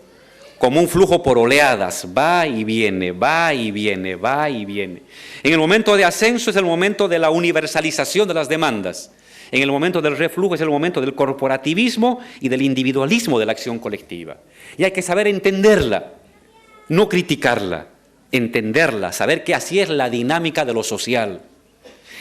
por oleadas, va y viene, va y viene, va y viene. En el momento de ascenso es el momento de la universalización de las demandas. En el momento del reflujo es el momento del corporativismo y del individualismo de la acción colectiva. Y hay que saber entenderla, no criticarla, entenderla, saber que así es la dinámica de lo social.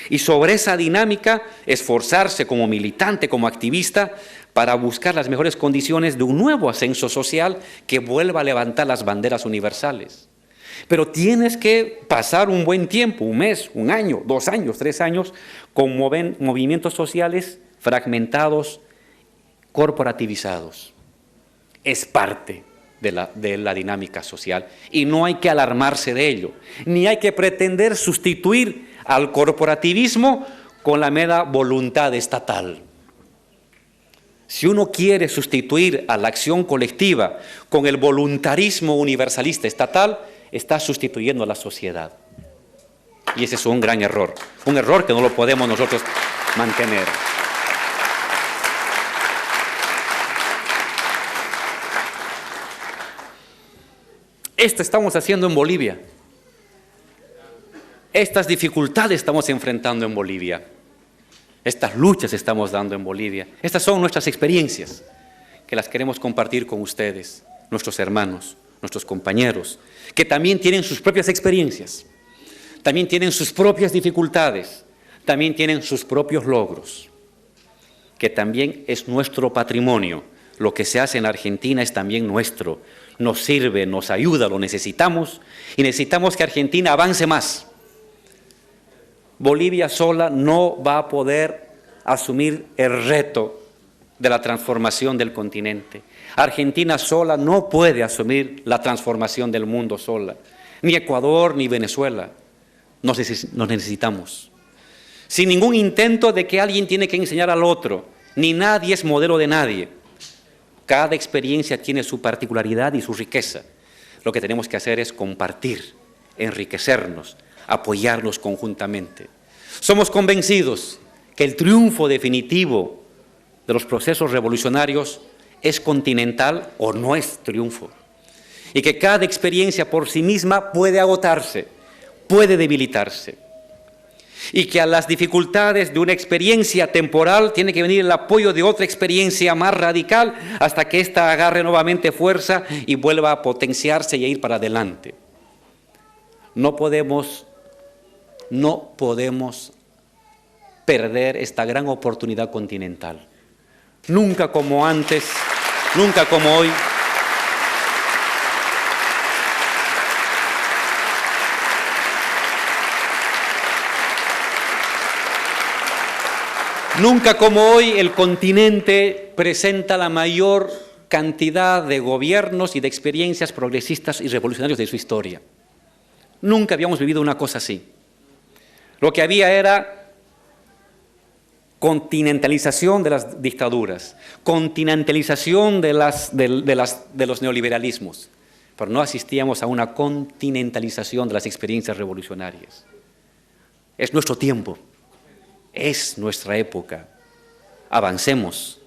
Y sobre esa dinámica esforzarse como militante, como activista, para buscar las mejores condiciones de un nuevo ascenso social que vuelva a levantar las banderas universales. Pero tienes que pasar un buen tiempo, 1 mes, 1 año, 2 años, 3 años, con movimientos sociales fragmentados, corporativizados. Es parte de la dinámica social y no hay que alarmarse de ello, ni hay que pretender sustituir al corporativismo con la mera voluntad estatal. Si uno quiere sustituir a la acción colectiva con el voluntarismo universalista estatal, está sustituyendo a la sociedad. Y ese es un gran error, un error que no lo podemos nosotros mantener. Esto estamos haciendo en Bolivia. Estas dificultades estamos enfrentando en Bolivia. Estas luchas estamos dando en Bolivia. Estas son nuestras experiencias que las queremos compartir con ustedes, nuestros hermanos, nuestros compañeros, que también tienen sus propias experiencias, también tienen sus propias dificultades, también tienen sus propios logros, que también es nuestro patrimonio. Lo que se hace en Argentina es también nuestro. Nos sirve, nos ayuda, lo necesitamos y necesitamos que Argentina avance más. Bolivia sola no va a poder asumir el reto de la transformación del continente. Argentina sola no puede asumir la transformación del mundo sola. Ni Ecuador ni Venezuela. Nos necesitamos. Sin ningún intento de que alguien tiene que enseñar al otro. Ni nadie es modelo de nadie. Cada experiencia tiene su particularidad y su riqueza. Lo que tenemos que hacer es compartir, enriquecernos, apoyarnos conjuntamente. Somos convencidos que el triunfo definitivo de los procesos revolucionarios es continental o no es triunfo. Y que cada experiencia por sí misma puede agotarse, puede debilitarse. Y que a las dificultades de una experiencia temporal tiene que venir el apoyo de otra experiencia más radical hasta que ésta agarre nuevamente fuerza y vuelva a potenciarse y a ir para adelante. No podemos perder esta gran oportunidad continental. Nunca como antes, nunca como hoy. Nunca como hoy el continente presenta la mayor cantidad de gobiernos y de experiencias progresistas y revolucionarios de su historia. Nunca habíamos vivido una cosa así. Lo que había era continentalización de las dictaduras, continentalización de los neoliberalismos, pero no asistíamos a una continentalización de las experiencias revolucionarias. Es nuestro tiempo. Es nuestra época. Avancemos,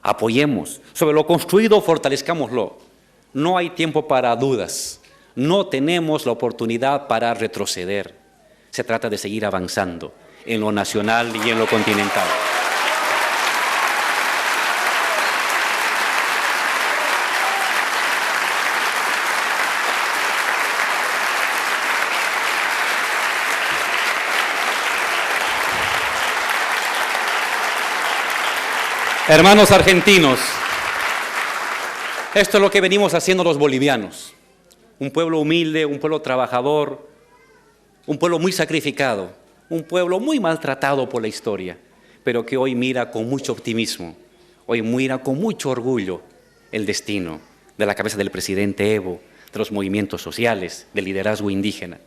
apoyemos. Sobre lo construido, fortalezcámoslo. No hay tiempo para dudas. No tenemos la oportunidad para retroceder. Se trata de seguir avanzando en lo nacional y en lo continental. Hermanos argentinos, esto es lo que venimos haciendo los bolivianos. Un pueblo humilde, un pueblo trabajador, un pueblo muy sacrificado, un pueblo muy maltratado por la historia, pero que hoy mira con mucho optimismo, hoy mira con mucho orgullo el destino de la cabeza del presidente Evo, de los movimientos sociales, del liderazgo indígena.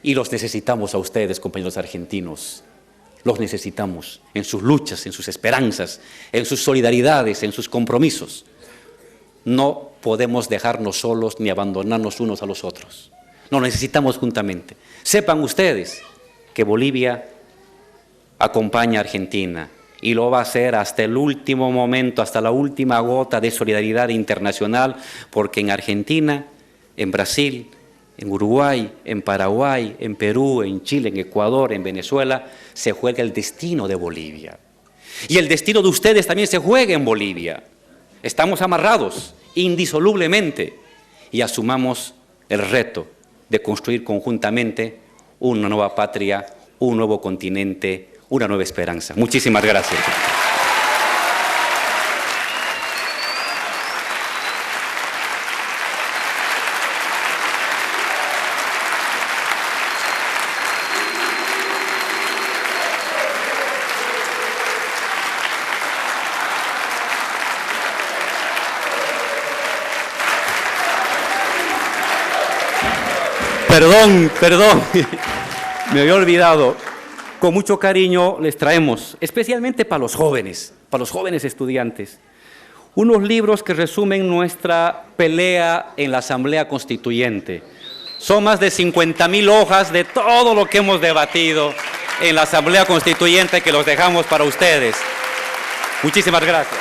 Y los necesitamos a ustedes, compañeros argentinos. Los necesitamos en sus luchas, en sus esperanzas, en sus solidaridades, en sus compromisos. No podemos dejarnos solos ni abandonarnos unos a los otros. Nos necesitamos juntamente. Sepan ustedes que Bolivia acompaña a Argentina y lo va a hacer hasta el último momento, hasta la última gota de solidaridad internacional, porque en Argentina, en Brasil, en Uruguay, en Paraguay, en Perú, en Chile, en Ecuador, en Venezuela, se juega el destino de Bolivia. Y el destino de ustedes también se juega en Bolivia. Estamos amarrados indisolublemente y asumamos el reto de construir conjuntamente una nueva patria, un nuevo continente, una nueva esperanza. Muchísimas gracias. Perdón, me había olvidado. Con mucho cariño les traemos, especialmente para los jóvenes estudiantes, unos libros que resumen nuestra pelea en la Asamblea Constituyente. Son más de 50.000 hojas de todo lo que hemos debatido en la Asamblea Constituyente que los dejamos para ustedes. Muchísimas gracias.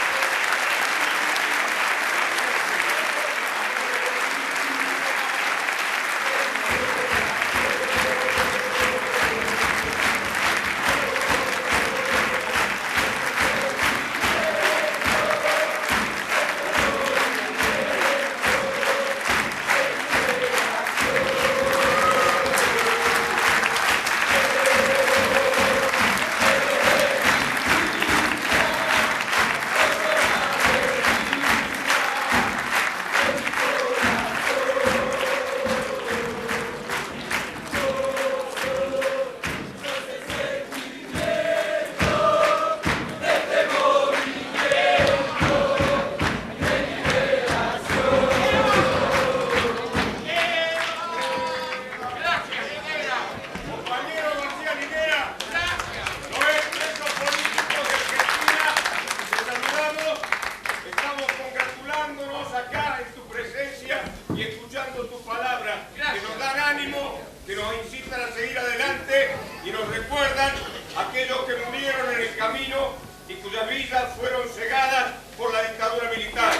palabras que nos dan ánimo, que nos incitan a seguir adelante y nos recuerdan a aquellos que murieron en el camino y cuyas vidas fueron cegadas por la dictadura militar.